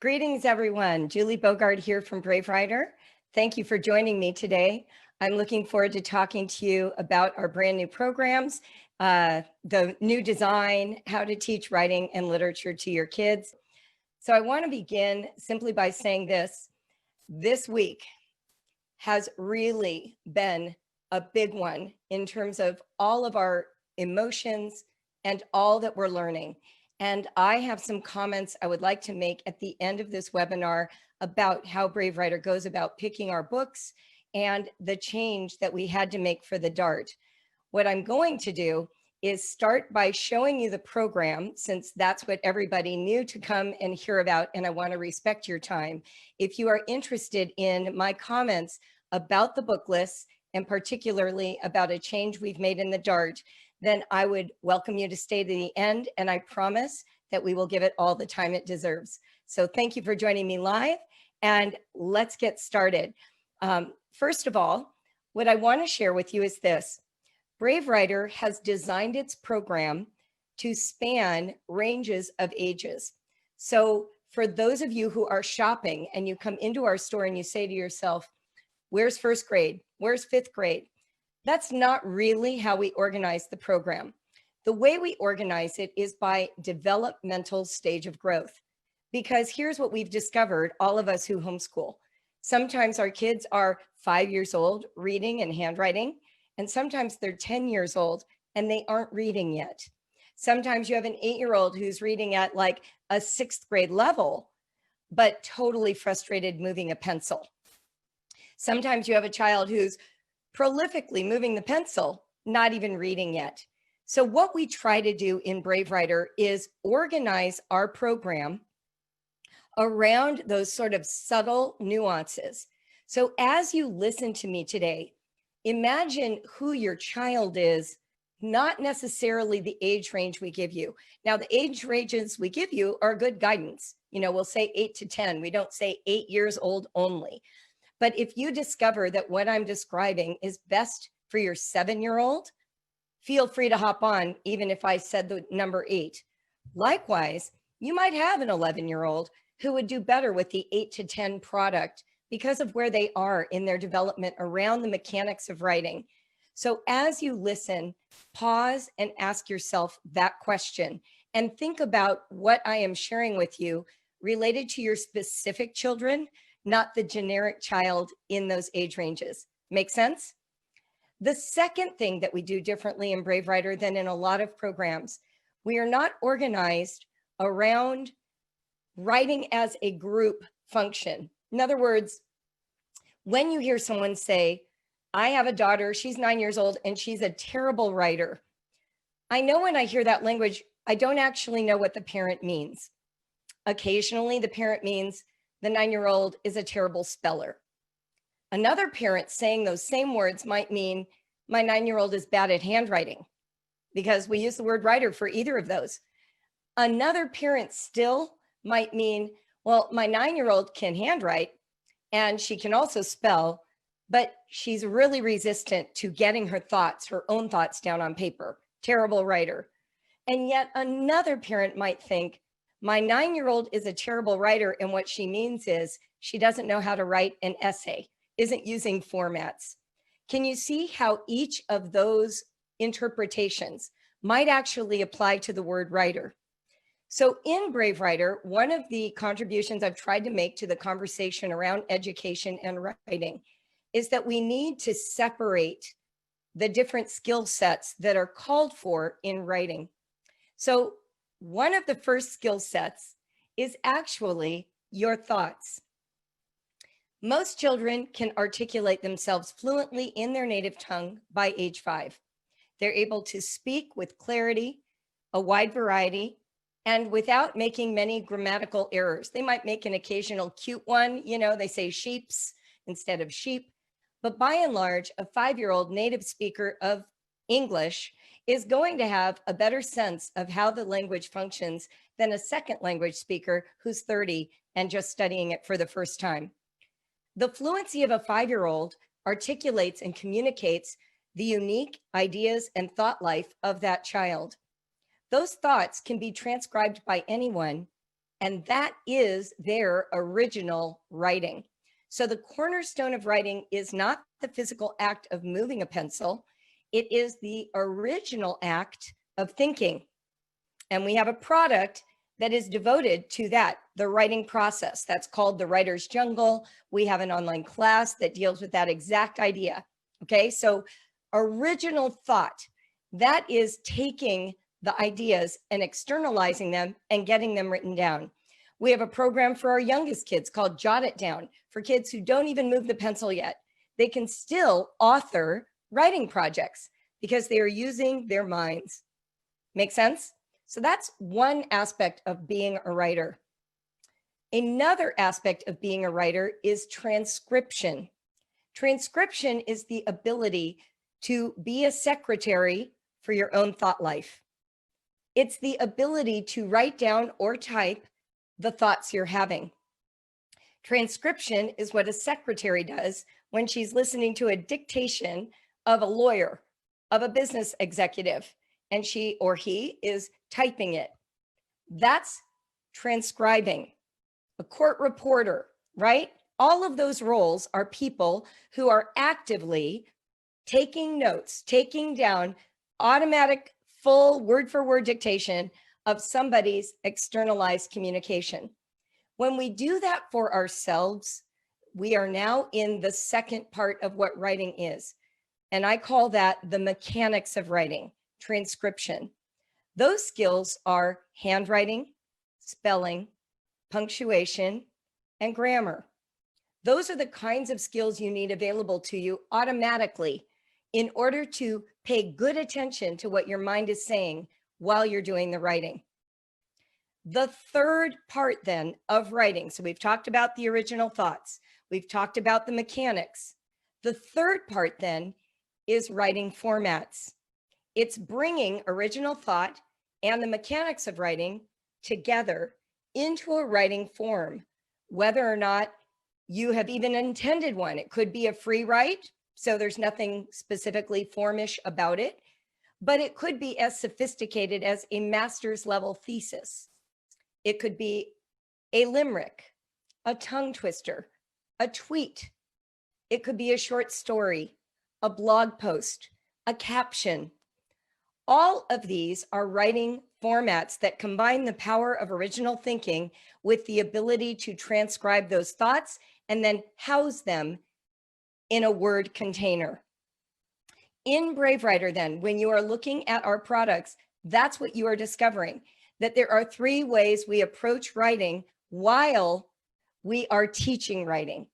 Greetings, everyone. Julie Bogart here from Brave Writer. Thank you for joining me today. I'm looking forward to talking to you about our brand new programs, the new design, how to teach writing and literature to your kids. So I want to begin simply by saying this week has really been a big one in terms of all of our emotions and all that we're learning. And I have some comments I would like to make at the end of this webinar about how Brave Writer goes about picking our books and the change that we had to make for the DART. What I'm going to do is start by showing you the program, since that's what everybody knew to come and hear about, and I want to respect your time. If you are interested in my comments about the book lists, and particularly about a change we've made in the DART, then I would welcome you to stay to the end, and I promise that we will give it all the time it deserves. So thank you for joining me live, and let's get started. First of all, what I want to share with you is this. Brave Writer has designed its program to span ranges of ages. So for those of you who are shopping and you come into our store and you say to yourself, where's first grade? Where's fifth grade? That's not really how we organize the program. The way we organize it is by developmental stage of growth. Because here's what we've discovered, all of us who homeschool. Sometimes our kids are 5 years old reading and handwriting, and sometimes they're 10 years old and they aren't reading yet. Sometimes you have an 8-year-old who's reading at like a 6th grade level, but totally frustrated moving a pencil. Sometimes you have a child who's prolifically moving the pencil, not even reading yet. So what we try to do in Brave Writer is organize our program around those sort of subtle nuances. So as you listen to me today, imagine who your child is, not necessarily the age range we give you. Now, the age ranges we give you are good guidance. You know, we'll say 8 to 10. We don't say 8 years old only. But if you discover that what I'm describing is best for your 7-year-old, feel free to hop on, even if I said the number 8. Likewise, you might have an 11-year-old who would do better with the 8 to 10 product because of where they are in their development around the mechanics of writing. So as you listen, pause and ask yourself that question and think about what I am sharing with you related to your specific children, not the generic child in those age ranges. Make sense? The second thing that we do differently in Brave Writer than in a lot of programs, we are not organized around writing as a group function. In other words, when you hear someone say, I have a daughter, she's 9 years old, and she's a terrible writer, I know when I hear that language, I don't actually know what the parent means. Occasionally, the parent means the 9-year-old is a terrible speller. Another parent saying those same words might mean my 9-year-old is bad at handwriting, because we use the word writer for either of those. Another parent still might mean, well, my 9-year-old can handwrite and she can also spell, but she's really resistant to getting her thoughts, her own thoughts down on paper. Terrible writer. And yet another parent might think, my 9-year-old is a terrible writer, and what she means is she doesn't know how to write an essay, isn't using formats. Can you see how each of those interpretations might actually apply to the word writer? So in Brave Writer, one of the contributions I've tried to make to the conversation around education and writing is that we need to separate the different skill sets that are called for in writing. So one of the first skill sets is actually your thoughts. Most children can articulate themselves fluently in their native tongue by age 5. They're able to speak with clarity, a wide variety, and without making many grammatical errors. They might make an occasional cute one, you know, they say sheeps instead of sheep, but by and large, a 5-year-old native speaker of English is going to have a better sense of how the language functions than a second language speaker who's 30 and just studying it for the first time. The fluency of a 5-year-old articulates and communicates the unique ideas and thought life of that child. Those thoughts can be transcribed by anyone And that is their original writing. So the cornerstone of writing is not the physical act of moving a pencil. It is the original act of thinking. And we have a product that is devoted to that, the writing process. That's called the Writer's Jungle. We have an online class that deals with that exact idea. Okay, so original thought, that is taking the ideas and externalizing them and getting them written down. We have a program for our youngest kids called Jot It Down, for kids who don't even move the pencil yet. They can still author writing projects because they are using their minds. Make sense? So that's one aspect of being a writer. Another aspect of being a writer is transcription. Transcription is the ability to be a secretary for your own thought life. It's the ability to write down or type the thoughts you're having. Transcription is what a secretary does when she's listening to a dictation of a lawyer, of a business executive, and she or he is typing it. That's transcribing. A court reporter, right? All of those roles are people who are actively taking notes, taking down automatic, full word for word dictation of somebody's externalized communication. When we do that for ourselves, we are now in the second part of what writing is. And I call that the mechanics of writing, transcription. Those skills are handwriting, spelling, punctuation, and grammar. Those are the kinds of skills you need available to you automatically in order to pay good attention to what your mind is saying while you're doing the writing. The third part then of writing, so we've talked about the original thoughts, we've talked about the mechanics. The third part then is writing formats. It's bringing original thought and the mechanics of writing together into a writing form, whether or not you have even intended one. It could be a free write, so there's nothing specifically formish about it, but it could be as sophisticated as a master's level thesis. It could be a limerick, a tongue twister, a tweet. It could be a short story, a blog post, a caption. All of these are writing formats that combine the power of original thinking with the ability to transcribe those thoughts and then house them in a word container. In Brave Writer, then, when you are looking at our products, that's what you are discovering, that there are three ways we approach writing while we are teaching writing.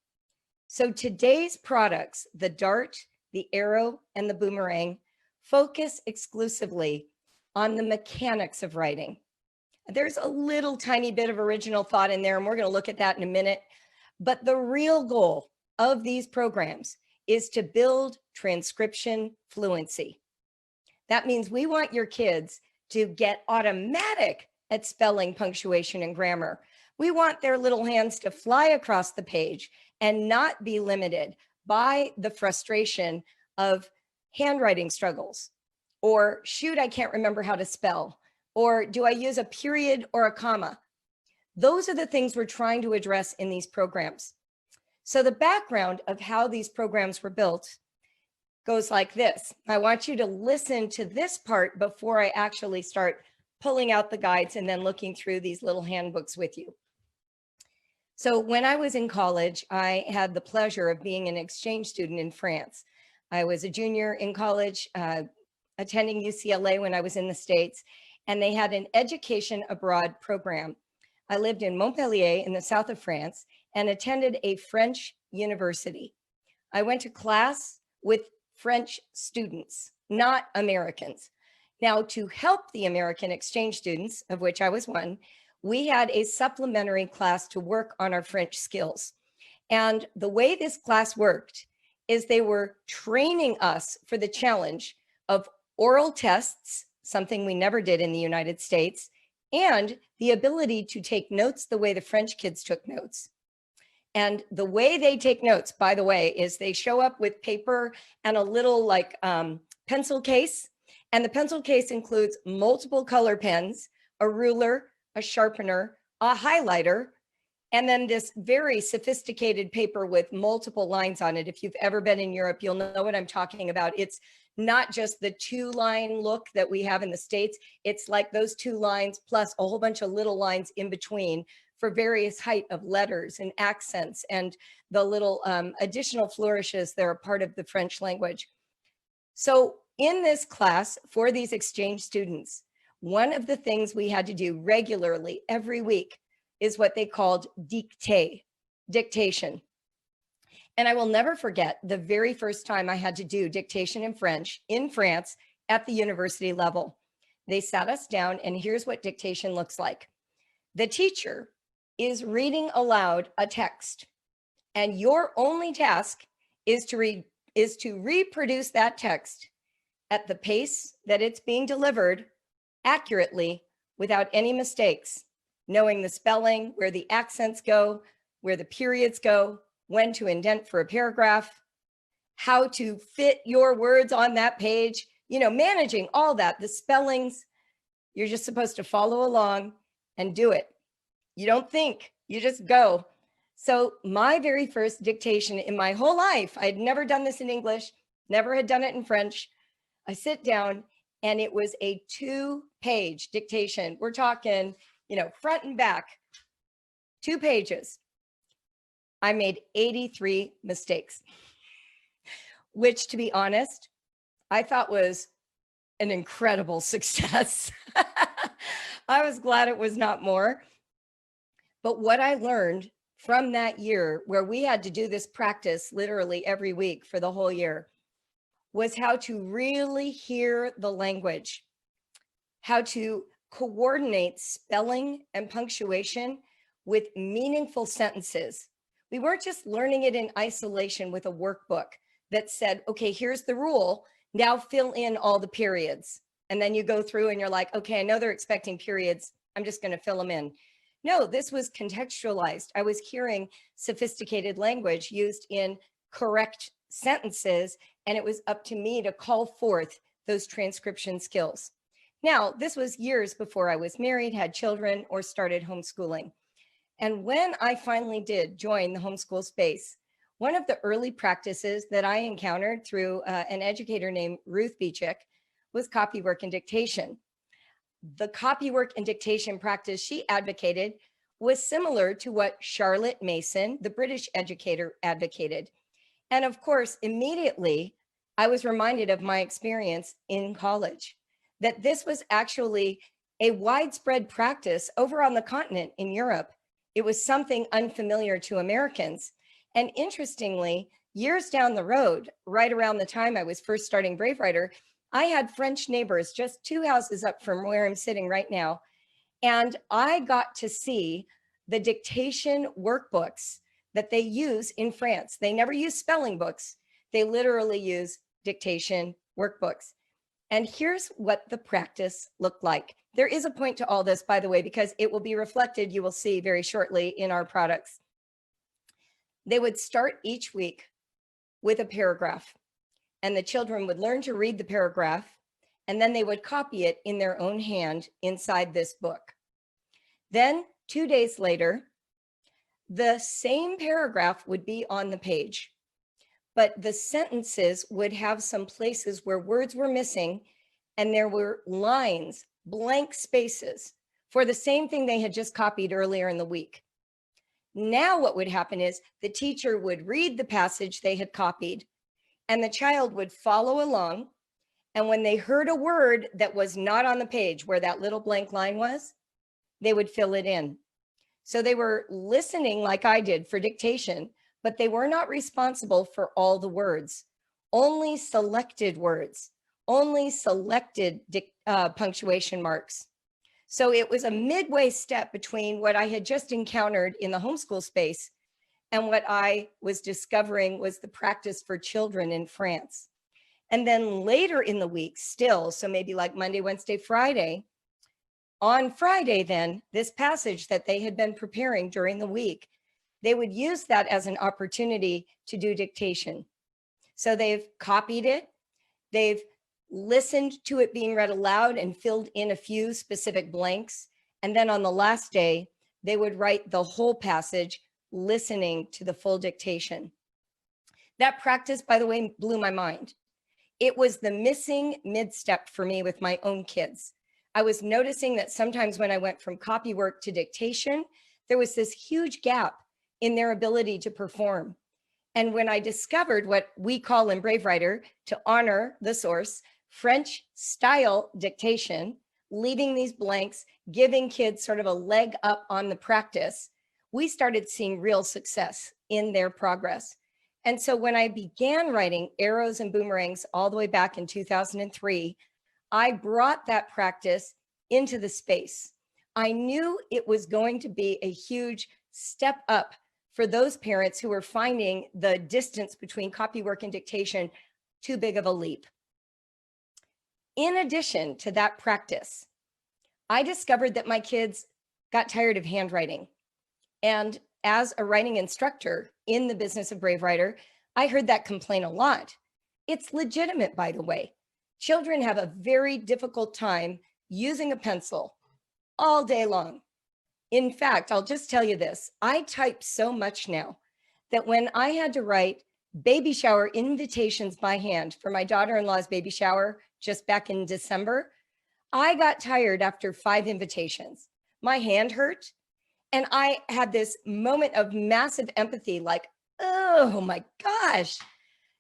So today's products, the Dart, the Arrow, and the Boomerang, focus exclusively on the mechanics of writing. There's a little tiny bit of original thought in there, and we're going to look at that in a minute. But the real goal of these programs is to build transcription fluency. That means we want your kids to get automatic at spelling, punctuation, and grammar. We want their little hands to fly across the page and not be limited by the frustration of handwriting struggles, or shoot, I can't remember how to spell, or do I use a period or a comma? Those are the things we're trying to address in these programs. So the background of how these programs were built goes like this. I want you to listen to this part before I actually start pulling out the guides and then looking through these little handbooks with you. So when I was in college, I had the pleasure of being an exchange student in France. I was a junior in college, attending UCLA when I was in the States, and they had an education abroad program. I lived in Montpellier in the south of France and attended a French university. I went to class with French students, not Americans. Now, to help the American exchange students, of which I was one, we had a supplementary class to work on our French skills. And the way this class worked is they were training us for the challenge of oral tests, something we never did in the United States, and the ability to take notes the way the French kids took notes. And the way they take notes, by the way, is they show up with paper and a little like pencil case. And the pencil case includes multiple color pens, a ruler, a sharpener, a highlighter, and then this very sophisticated paper with multiple lines on it. If you've ever been in Europe, you'll know what I'm talking about. It's not just the 2-line look that we have in the States. It's like those 2 lines plus a whole bunch of little lines in between for various height of letters and accents and the little additional flourishes that are part of the French language. So in this class for these exchange students, one of the things we had to do regularly every week is what they called dictation. And I will never forget the very first time I had to do dictation in French in France at the university level. They sat us down, and here's what dictation looks like. The teacher is reading aloud a text, and your only task is to reproduce that text at the pace that it's being delivered accurately without any mistakes, knowing the spelling, where the accents go, where the periods go, when to indent for a paragraph, how to fit your words on that page, managing all that, the spellings. You're just supposed to follow along and do it. You don't think, you just go. So my very first dictation in my whole life, I had never done this in English, never had done it in French. I sit down and it was a 2-page dictation. We're talking, front and back, 2 pages. I made 83 mistakes, which, to be honest, I thought was an incredible success. I was glad it was not more. But what I learned from that year, where we had to do this practice literally every week for the whole year, was how to really hear the language, how to coordinate spelling and punctuation with meaningful sentences. We weren't just learning it in isolation with a workbook that said, okay, here's the rule, now fill in all the periods. And then you go through and you're like, okay, I know they're expecting periods, I'm just going to fill them in. No, this was contextualized. I was hearing sophisticated language used in correct sentences, and it was up to me to call forth those transcription skills. Now, this was years before I was married, had children, or started homeschooling. And when I finally did join the homeschool space, one of the early practices that I encountered through an educator named Ruth Beachick was copywork and dictation. The copywork and dictation practice she advocated was similar to what Charlotte Mason, the British educator, advocated. And of course, immediately, I was reminded of my experience in college, that this was actually a widespread practice over on the continent in Europe. It was something unfamiliar to Americans. And interestingly, years down the road, right around the time I was first starting Brave Writer, I had French neighbors just 2 houses up from where I'm sitting right now. And I got to see the dictation workbooks that they use in France. They never use spelling books. They literally use dictation workbooks. And here's what the practice looked like. There is a point to all this, by the way, because it will be reflected, you will see very shortly, in our products. They would start each week with a paragraph, and the children would learn to read the paragraph, and then they would copy it in their own hand inside this book. Then 2 days later, the same paragraph would be on the page, but the sentences would have some places where words were missing, and there were lines, blank spaces for the same thing they had just copied earlier in the week. Now what would happen is the teacher would read the passage they had copied, and the child would follow along. And when they heard a word that was not on the page where that little blank line was, they would fill it in. So they were listening like I did for dictation, but they were not responsible for all the words, only selected words, only selected punctuation marks. So it was a midway step between what I had just encountered in the homeschool space and what I was discovering was the practice for children in France. And then later in the week still, so maybe like Monday, Wednesday, Friday, on Friday then, this passage that they had been preparing during the week, they would use that as an opportunity to do dictation. So they've copied it, they've listened to it being read aloud and filled in a few specific blanks. And then on the last day, they would write the whole passage, listening to the full dictation. That practice, by the way, blew my mind. It was the missing mid-step for me with my own kids. I was noticing that sometimes when I went from copy work to dictation, there was this huge gap in their ability to perform. And when I discovered what we call in Brave Writer, to honor the source, French style dictation, leaving these blanks, giving kids sort of a leg up on the practice, we started seeing real success in their progress. And so when I began writing Arrows and Boomerangs all the way back in 2003, I brought that practice into the space. I knew it was going to be a huge step up for those parents who were finding the distance between copy work and dictation too big of a leap. In addition to that practice, I discovered that my kids got tired of handwriting. And as a writing instructor in the business of Brave Writer, I heard that complaint a lot. It's legitimate, by the way. Children have a very difficult time using a pencil all day long. In fact, I'll just tell you this. I type so much now that when I had to write baby shower invitations by hand for my daughter-in-law's baby shower just back in December, I got tired after 5 invitations. My hand hurt. And I had this moment of massive empathy, like, oh my gosh.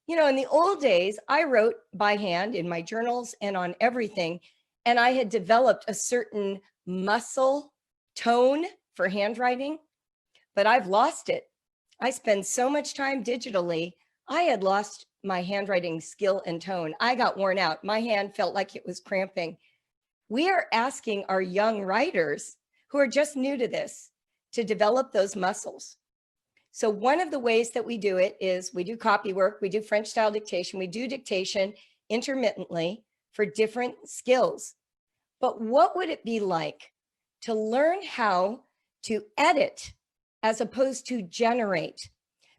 You know, in the old days, I wrote by hand in my journals and on everything. And I had developed a certain muscle tone for handwriting, but I've lost it. I spend so much time digitally. I had lost my handwriting skill and tone. I got worn out. My hand felt like it was cramping. We are asking our young writers who are just new to this to develop those muscles. So one of the ways that we do it is we do copy work, we do French style dictation, we do dictation intermittently for different skills. But what would it be like to learn how to edit as opposed to generate?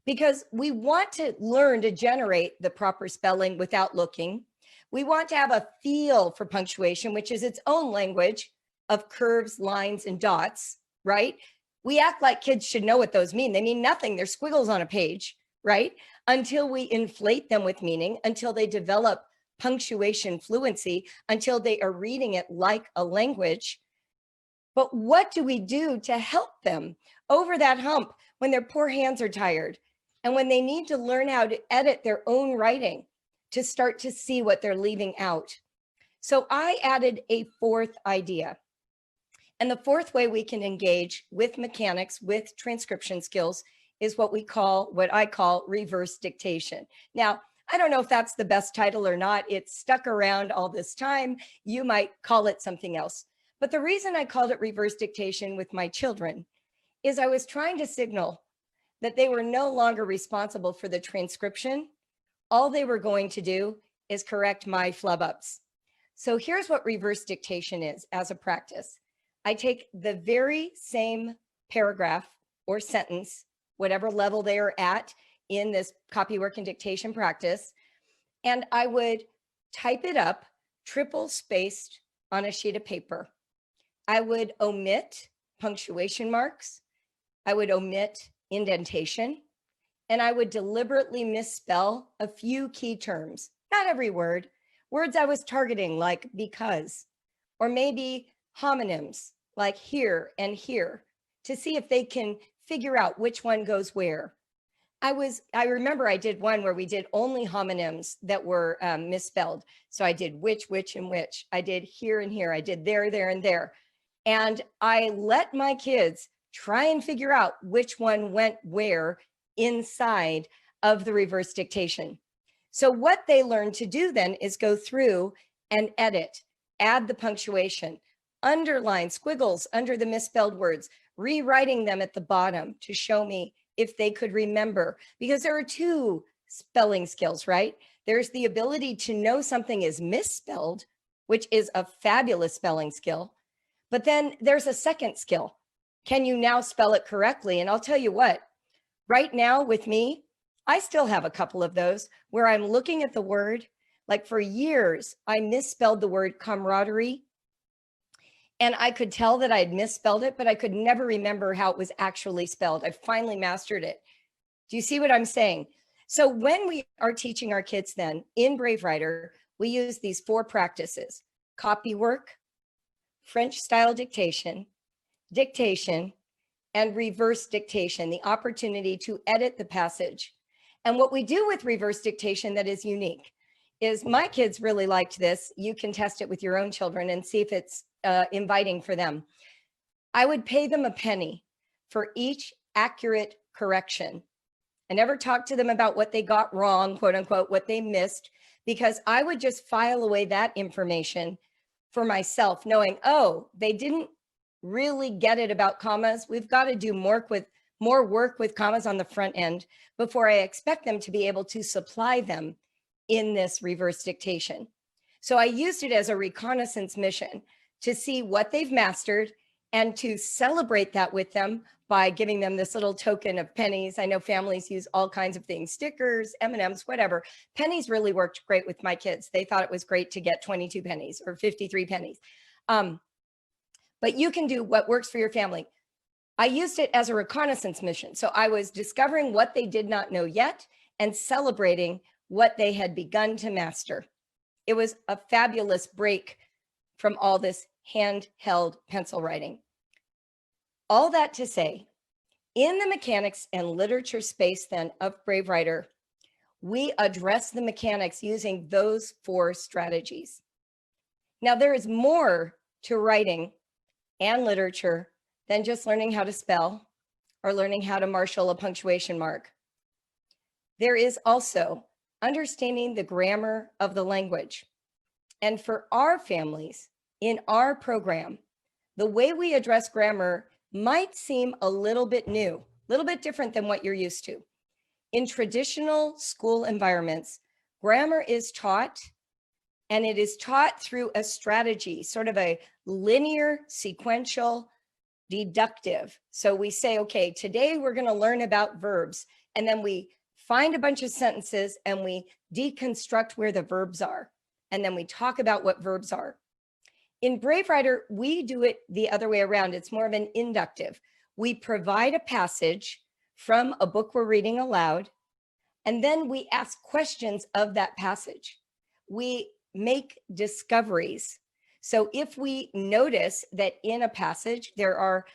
Because we want to learn to generate the proper spelling without looking. We want to have a feel for punctuation, which is its own language of curves, lines, and dots, right? We act like kids should know what those mean. They mean nothing. They're squiggles on a page, right? Until we inflate them with meaning, until they develop punctuation fluency, until they are reading it like a language. But what do we do to help them over that hump when their poor hands are tired and when they need to learn how to edit their own writing to start to see what they're leaving out? So I added a 4th idea. And the 4th way we can engage with mechanics, with transcription skills, is what I call reverse dictation. Now, I don't know if that's the best title or not. It's stuck around all this time. You might call it something else. But the reason I called it reverse dictation with my children is I was trying to signal that they were no longer responsible for the transcription. All they were going to do is correct my flub ups. So here's what reverse dictation is as a practice. I take the very same paragraph or sentence, whatever level they are at in this copy work and dictation practice, and I would type it up triple spaced on a sheet of paper. I would omit punctuation marks. I would omit indentation, and I would deliberately misspell a few key terms, not every word, words I was targeting like because, or maybe homonyms like here and here, to see if they can figure out which one goes where. I remember I did one where we did only homonyms that were misspelled. So I did which, and which. I did here and here. I did there, and there. And I let my kids try and figure out which one went where inside of the reverse dictation. So what they learn to do then is go through and edit, add the punctuation, underline squiggles under the misspelled words, rewriting them at the bottom to show me if they could remember, because there are 2 spelling skills, right? There's the ability to know something is misspelled, which is a fabulous spelling skill. But then there's a second skill. Can you now spell it correctly? And I'll tell you what, right now with me, I still have a couple of those where I'm looking at the word, like for years, I misspelled the word camaraderie. And I could tell that I had misspelled it, but I could never remember how it was actually spelled. I finally mastered it. Do you see what I'm saying? So when we are teaching our kids then in Brave Writer, we use these 4 practices: copy work, French style dictation, dictation, and reverse dictation, the opportunity to edit the passage. And what we do with reverse dictation that is unique is my kids really liked this. You can test it with your own children and see if it's inviting for them. I would pay them a penny for each accurate correction. I never talked to them about what they got wrong, quote unquote, what they missed, because I would just file away that information for myself, knowing, oh, they didn't really get it about commas. We've got to do more work with commas on the front end before I expect them to be able to supply them in this reverse dictation. So I used it as a reconnaissance mission to see what they've mastered and to celebrate that with them by giving them this little token of pennies. I know families use all kinds of things, stickers, M&Ms, whatever. Pennies really worked great with my kids. They thought it was great to get 22 pennies or 53 pennies. But you can do what works for your family. I used it as a reconnaissance mission. So I was discovering what they did not know yet and celebrating what they had begun to master. It was a fabulous break from all this handheld pencil writing. All that to say, in the mechanics and literature space then of Brave Writer, we address the mechanics using those 4 strategies. Now, there is more to writing and literature than just learning how to spell or learning how to marshal a punctuation mark. There is also understanding the grammar of the language. And for our families in our program, the way we address grammar might seem a little bit new, a little bit different than what you're used to. In traditional school environments, grammar is taught, and it is taught through a strategy, sort of a linear, sequential, deductive. So we say, okay, today we're going to learn about verbs, and then we find a bunch of sentences and we deconstruct where the verbs are, and then we talk about what verbs are. In Brave Writer, we do it the other way around. It's more of an inductive. We provide a passage from a book we're reading aloud, and then we ask questions of that passage. We make discoveries. So if we notice that in a passage, there are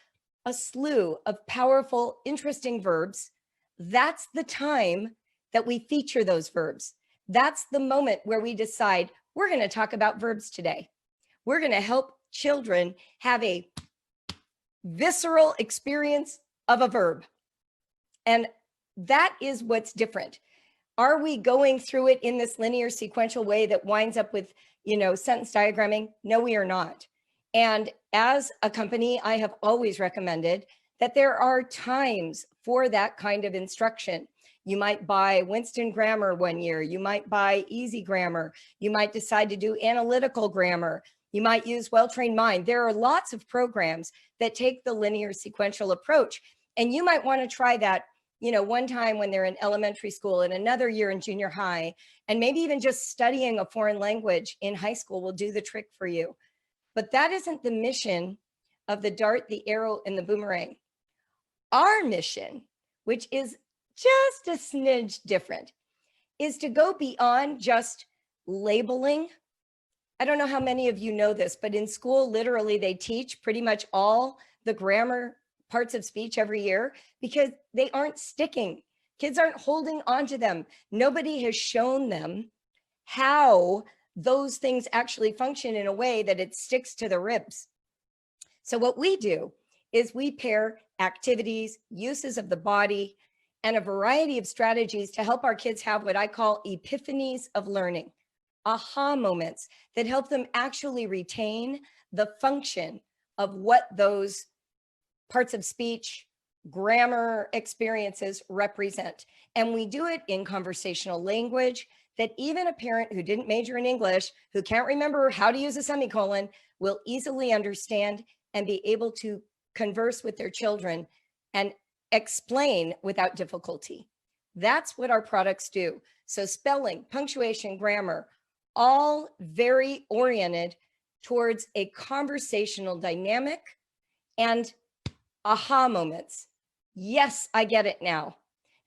a slew of powerful, interesting verbs, that's the time that we feature those verbs. That's the moment where we decide we're going to talk about verbs today. We're going to help children have a visceral experience of a verb. And that is what's different. Are we going through it in this linear sequential way that winds up with, sentence diagramming? No, we are not. And as a company, I have always recommended that there are times for that kind of instruction. You might buy Winston Grammar one year. You might buy Easy Grammar. You might decide to do analytical grammar. You might use Well-Trained Mind. There are lots of programs that take the linear sequential approach. And you might want to try that, one time when they're in elementary school and another year in junior high, and maybe even just studying a foreign language in high school will do the trick for you. But that isn't the mission of the dart, the arrow, and the boomerang. Our mission, which is just a smidge different, is to go beyond just labeling. I don't know how many of you know this, but in school, literally, they teach pretty much all the grammar parts of speech every year because they aren't sticking. Kids aren't holding on to them. Nobody has shown them how those things actually function in a way that it sticks to the ribs. So what we do is we pair activities, uses of the body, and a variety of strategies to help our kids have what I call epiphanies of learning, aha moments that help them actually retain the function of what those parts of speech, grammar experiences represent. And we do it in conversational language that even a parent who didn't major in English, who can't remember how to use a semicolon, will easily understand and be able to converse with their children and explain without difficulty. That's what our products do. So spelling, punctuation, grammar, all very oriented towards a conversational dynamic and aha moments. Yes, I get it now.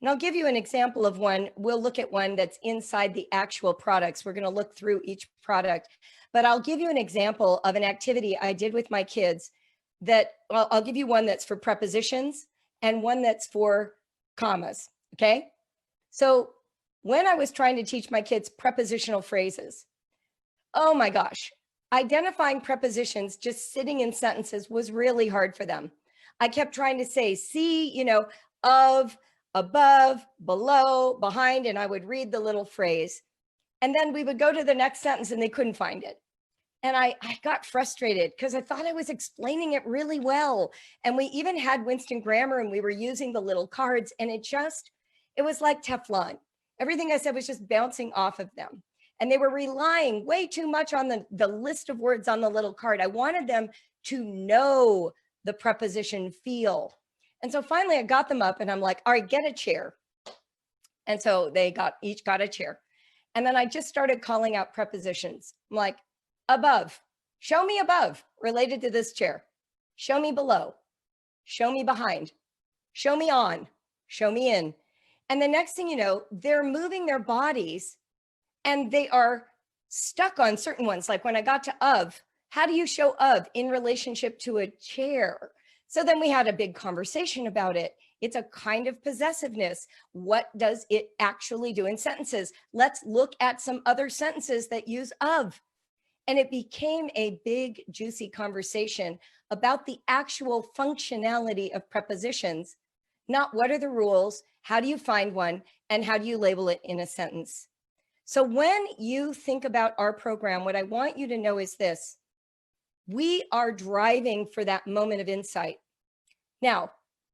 And I'll give you an example of one. We'll look at one that's inside the actual products. We're going to look through each product, but I'll give you an example of an activity I did with my kids that, well, I'll give you one that's for prepositions and one that's for commas. Okay. So when I was trying to teach my kids prepositional phrases, oh my gosh, identifying prepositions just sitting in sentences was really hard for them. I kept trying to say, see, of, above, below, behind, and I would read the little phrase. And then we would go to the next sentence and they couldn't find it. And I got frustrated because I thought I was explaining it really well. And we even had Winston grammar and we were using the little cards, and it was like Teflon. Everything I said was just bouncing off of them. And they were relying way too much on the list of words on the little card. I wanted them to know the preposition feel. And so finally I got them up and I'm like, all right, get a chair. And so they each got a chair. And then I just started calling out prepositions. I'm like, above, show me above related to this chair. Show me below, show me behind, show me on, show me in. And the next thing you know, they're moving their bodies and they are stuck on certain ones. Like when I got to of, how do you show of in relationship to a chair? So then we had a big conversation about it. It's a kind of possessiveness. What does it actually do in sentences? Let's look at some other sentences that use of. And it became a big, juicy conversation about the actual functionality of prepositions, not what are the rules, how do you find one, and how do you label it in a sentence. So when you think about our program, what I want you to know is this: we are driving for that moment of insight. Now,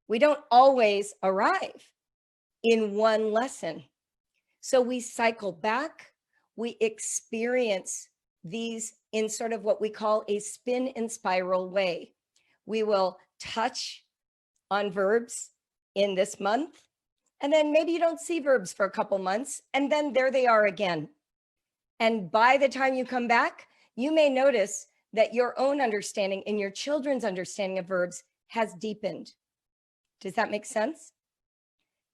we don't always arrive in one lesson. So we cycle back, we experience these in sort of what we call a spin and spiral way. We will touch on verbs in this month, and then maybe you don't see verbs for a couple months, and then there they are again. And by the time you come back, you may notice that your own understanding and your children's understanding of verbs has deepened. Does that make sense?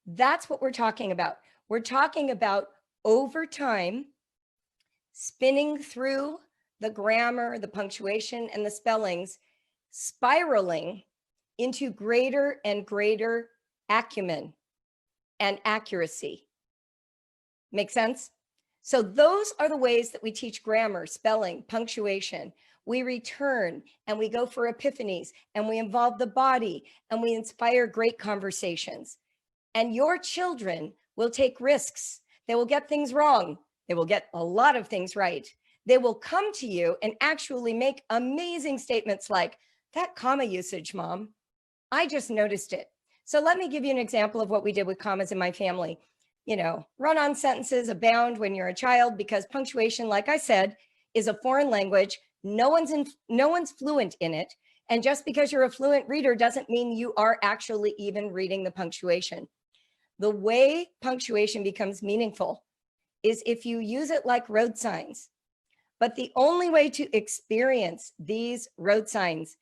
That's what we're talking about. We're talking about over time, spinning through the grammar, the punctuation, and the spellings, spiraling into greater and greater acumen and accuracy. Make sense? So those are the ways that we teach grammar, spelling, punctuation. We return and we go for epiphanies and we involve the body and we inspire great conversations. And your children will take risks. They will get things wrong. They will get a lot of things right. They will come to you and actually make amazing statements like, that comma usage, Mom, I just noticed it. So let me give you an example of what we did with commas in my family. Run-on sentences abound when you're a child because punctuation, like I said, is a foreign language. No one's fluent in it. And just because you're a fluent reader doesn't mean you are actually even reading the punctuation. The way punctuation becomes meaningful is if you use it like road signs. But the only way to experience these road signs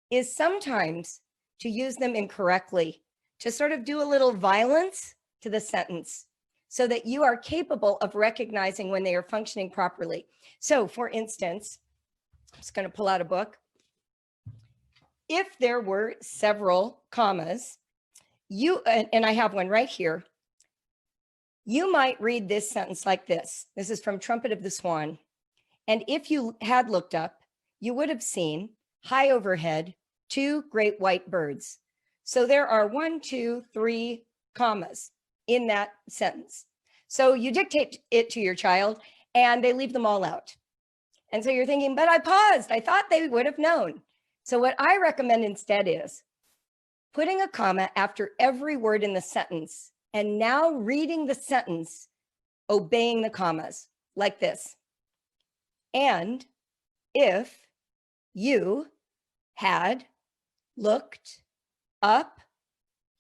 is sometimes to use them incorrectly, to sort of do a little violence to the sentence so that you are capable of recognizing when they are functioning properly. So for instance, I'm just going to pull out a book. If there were several commas, and I have one right here, you might read this sentence like this. This is from Trumpet of the Swan. And if you had looked up, you would have seen high overhead, 2 great white birds. So there are 1, 2, 3 commas in that sentence. So you dictate it to your child and they leave them all out. And so you're thinking, but I paused. I thought they would have known. So what I recommend instead is putting a comma after every word in the sentence and now reading the sentence, obeying the commas like this. And if you had looked up,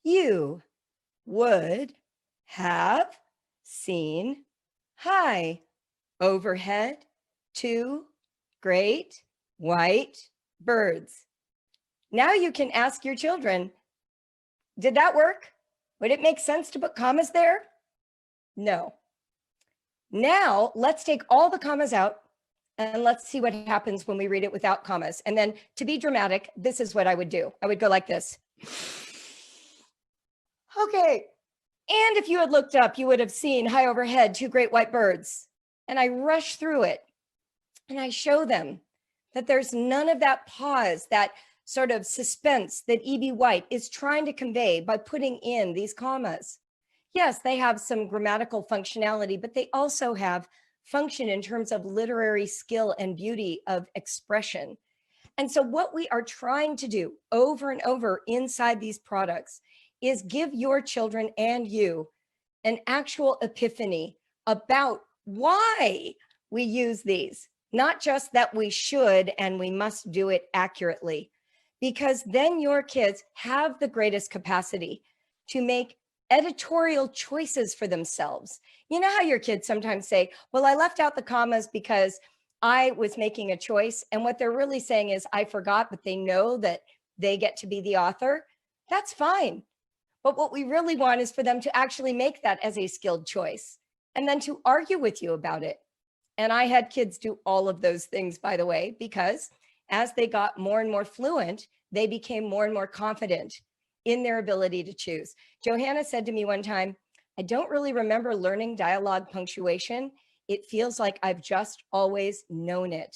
you would have seen high overhead, 2 great white birds. Now you can ask your children, did that work? Would it make sense to put commas there? No. Now let's take all the commas out and let's see what happens when we read it without commas. And then to be dramatic, this is what I would do. I would go like this. Okay. And if you had looked up, you would have seen high overhead 2 great white birds. And I rush through it and I show them that there's none of that pause, that sort of suspense that E.B. White is trying to convey by putting in these commas. Yes, they have some grammatical functionality, but they also have function in terms of literary skill and beauty of expression. And so what we are trying to do over and over inside these products is give your children and you an actual epiphany about why we use these, not just that we should and we must do it accurately, because then your kids have the greatest capacity to make editorial choices for themselves. You know how your kids sometimes say, well, I left out the commas because I was making a choice. And what they're really saying is, I forgot, but they know that they get to be the author. That's fine. But what we really want is for them to actually make that as a skilled choice and then to argue with you about it. And I had kids do all of those things, by the way, because as they got more and more fluent, they became more and more confident in their ability to choose. Johanna said to me one time, I don't really remember learning dialogue punctuation. It feels like I've just always known it.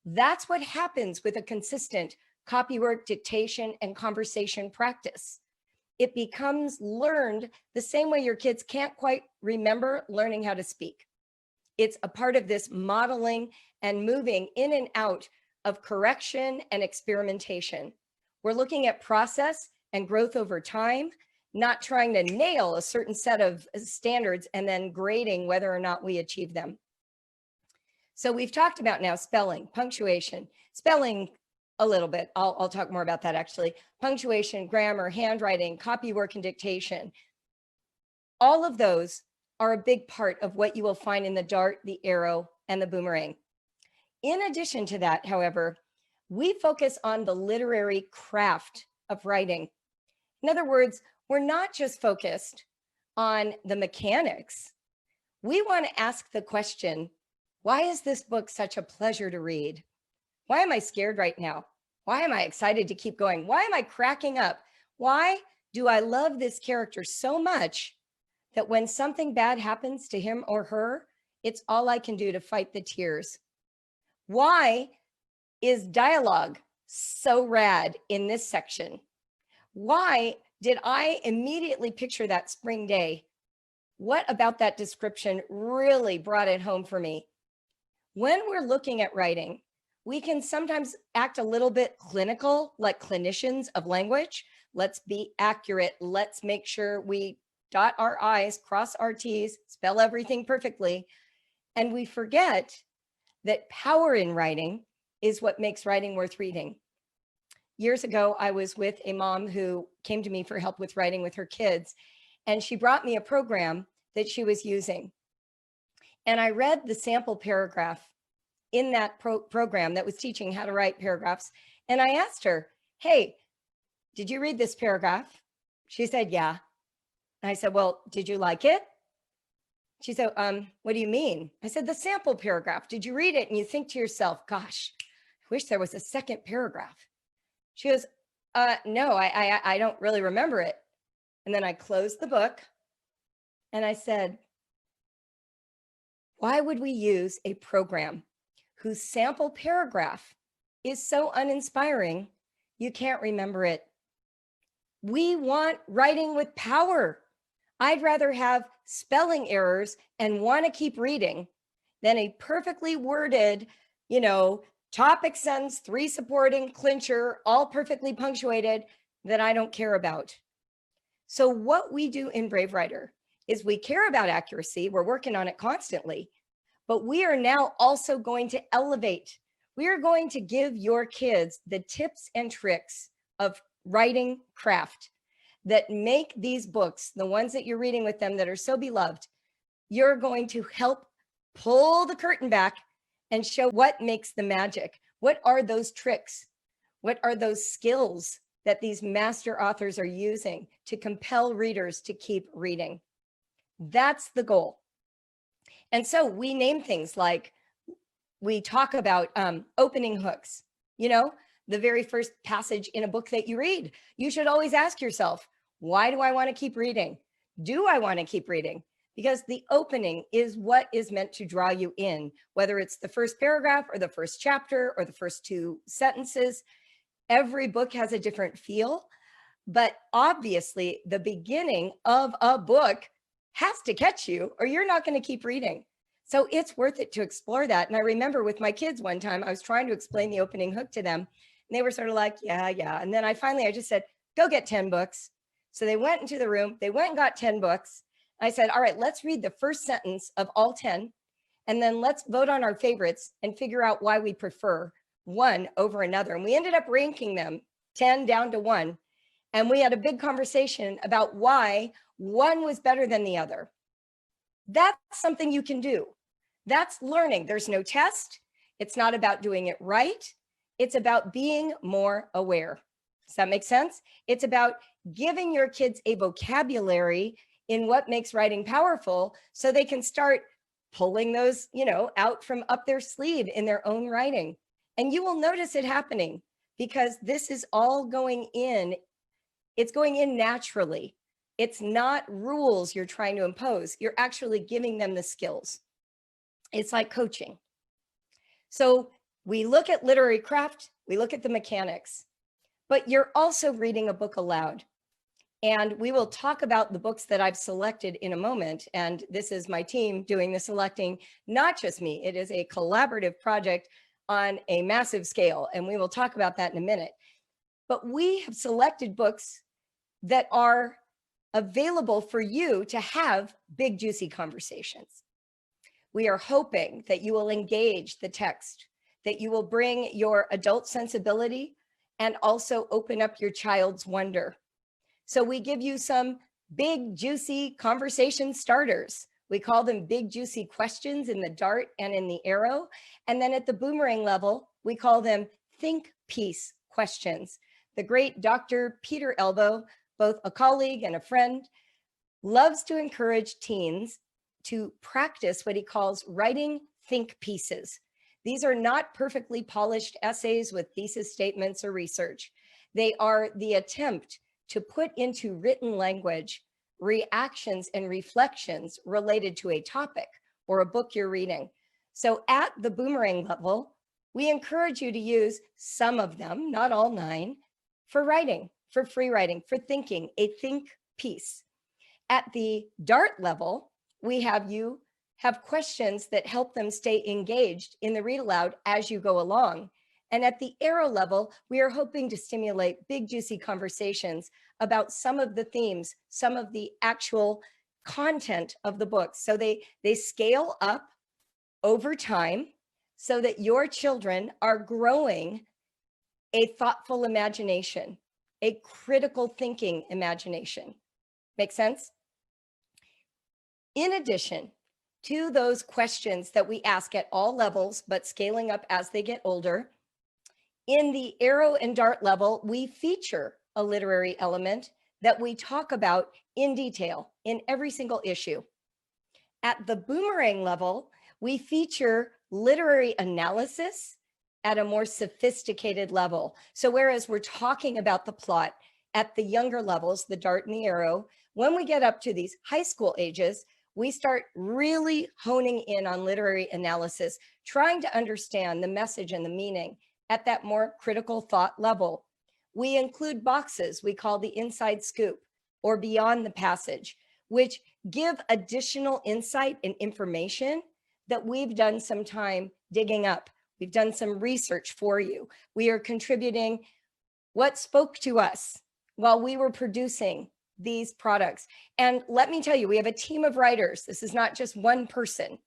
That's what happens with a consistent copywork, dictation, and conversation practice. It becomes learned the same way your kids can't quite remember learning how to speak. It's a part of this modeling and moving in and out of correction and experimentation. We're looking at process and growth over time, not trying to nail a certain set of standards and then grading whether or not we achieve them. So we've talked about now spelling, punctuation, spelling a little bit. I'll talk more about that actually. Punctuation, grammar, handwriting, copywork, and dictation. All of those are a big part of what you will find in the dart, the arrow, and the boomerang. In addition to that, however, we focus on the literary craft of writing. In other words, we're not just focused on the mechanics. We want to ask the question, why is this book such a pleasure to read? Why am I scared right now? Why am I excited to keep going? Why am I cracking up? Why do I love this character so much that when something bad happens to him or her, it's all I can do to fight the tears? Why is dialogue so rad in this section? Why did I immediately picture that spring day? What about that description really brought it home for me? When we're looking at writing, we can sometimes act a little bit clinical, like clinicians of language. Let's be accurate. Let's make sure we dot our I's, cross our T's, spell everything perfectly. And we forget that power in writing is what makes writing worth reading. Years ago, I was with a mom who came to me for help with writing with her kids, and she brought me a program that she was using. And I read the sample paragraph in that program that was teaching how to write paragraphs. And I asked her, hey, did you read this paragraph? She said, yeah. And I said, well, did you like it? She said, what do you mean? I said, the sample paragraph. Did you read it? And you think to yourself, gosh, I wish there was a second paragraph. She goes, no, I don't really remember it. And then I closed the book and I said, why would we use a program whose sample paragraph is so uninspiring, you can't remember it? We want writing with power. I'd rather have spelling errors and want to keep reading than a perfectly worded, topic sentence, 3 supporting, clincher, all perfectly punctuated that I don't care about. So what we do in Brave Writer is we care about accuracy. We're working on it constantly, but we are now also going to elevate. We are going to give your kids the tips and tricks of writing craft that make these books, the ones that you're reading with them that are so beloved. You're going to help pull the curtain back and show what makes the magic, What are those tricks? What are those skills that these master authors are using to compel readers to keep reading? That's the goal. And so we name things like, we talk about opening hooks. You know, the very first passage in a book that you read, you should always ask yourself, why do I want to keep reading? Do I want to keep reading? Because the opening is what is meant to draw you in, whether it's the first paragraph or the first chapter or the first two sentences. Every book has a different feel, but obviously the beginning of a book has to catch you or you're not going to keep reading. So it's worth it to explore that. And I remember with my kids one time, I was trying to explain the opening hook to them, and they were sort of like, yeah. And then I just said, go get 10 books. So they went into the room, they went and got 10 books. I said, all right, let's read the first sentence of all 10, and then let's vote on our favorites and figure out why we prefer one over another. And we ended up ranking them 10 down to 1. And we had a big conversation about why one was better than the other. That's something you can do. That's learning. There's no test. It's not about doing it right. It's about being more aware. Does that make sense? It's about giving your kids a vocabulary in what makes writing powerful so they can start pulling those, out from up their sleeve in their own writing. And you will notice it happening because this is all going in. It's going in naturally. It's not rules you're trying to impose. You're actually giving them the skills. It's like coaching. So we look at literary craft, we look at the mechanics, but you're also reading a book aloud. And we will talk about the books that I've selected in a moment. And this is my team doing the selecting, not just me. It is a collaborative project on a massive scale. And we will talk about that in a minute. But we have selected books that are available for you to have big, juicy conversations. We are hoping that you will engage the text, that you will bring your adult sensibility and also open up your child's wonder. So we give you some big, juicy conversation starters. We call them big, juicy questions in the dart and in the arrow. And then at the boomerang level, we call them think piece questions. The great Dr. Peter Elbow, both a colleague and a friend, loves to encourage teens to practice what he calls writing think pieces. These are not perfectly polished essays with thesis statements or research. They are the attempt to put into written language reactions and reflections related to a topic or a book you're reading. So at the boomerang level, we encourage you to use some of them, not all 9, for writing, for free writing, for thinking, a think piece. At the dart level, we have you have questions that help them stay engaged in the read aloud as you go along. And at the arrow level, we are hoping to stimulate big, juicy conversations about some of the themes, some of the actual content of the book. So they scale up over time so that your children are growing a thoughtful imagination, a critical thinking imagination. Make sense? In addition to those questions that we ask at all levels, but scaling up as they get older, in the arrow and dart level, we feature a literary element that we talk about in detail in every single issue. At the boomerang level, we feature literary analysis at a more sophisticated level. So whereas we're talking about the plot at the younger levels, the dart and the arrow, when we get up to these high school ages, we start really honing in on literary analysis, trying to understand the message and the meaning at that more critical thought level. We include boxes we call the inside scoop or beyond the passage, which give additional insight and information that we've done some time digging up. We've done some research for you. We are contributing what spoke to us while we were producing these products. And let me tell you, we have a team of writers. This is not just one person.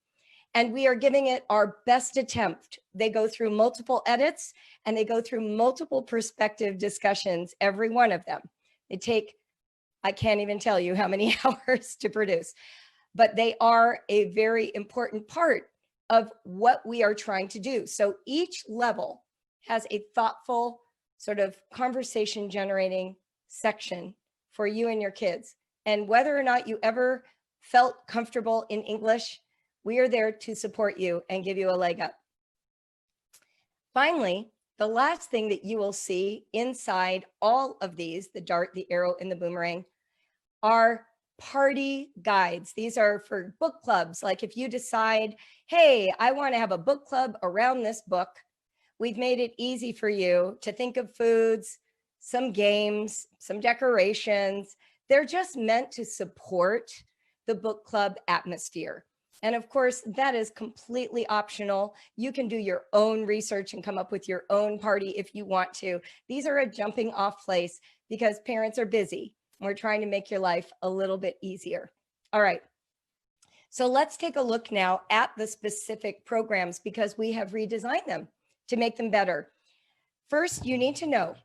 And we are giving it our best attempt. They go through multiple edits and they go through multiple perspective discussions, every one of them. They take, I can't even tell you how many hours to produce, but they are a very important part of what we are trying to do. So each level has a thoughtful sort of conversation generating section for you and your kids. And whether or not you ever felt comfortable in English, we are there to support you and give you a leg up. Finally, the last thing that you will see inside all of these, the dart, the arrow, and the boomerang, are party guides. These are for book clubs. Like if you decide, hey, I want to have a book club around this book, we've made it easy for you to think of foods, some games, some decorations. They're just meant to support the book club atmosphere. And of course, that is completely optional. You can do your own research and come up with your own party if you want to. These are a jumping off place because parents are busy. We're trying to make your life a little bit easier. All right. So let's take a look now at the specific programs because we have redesigned them to make them better. First, you need to know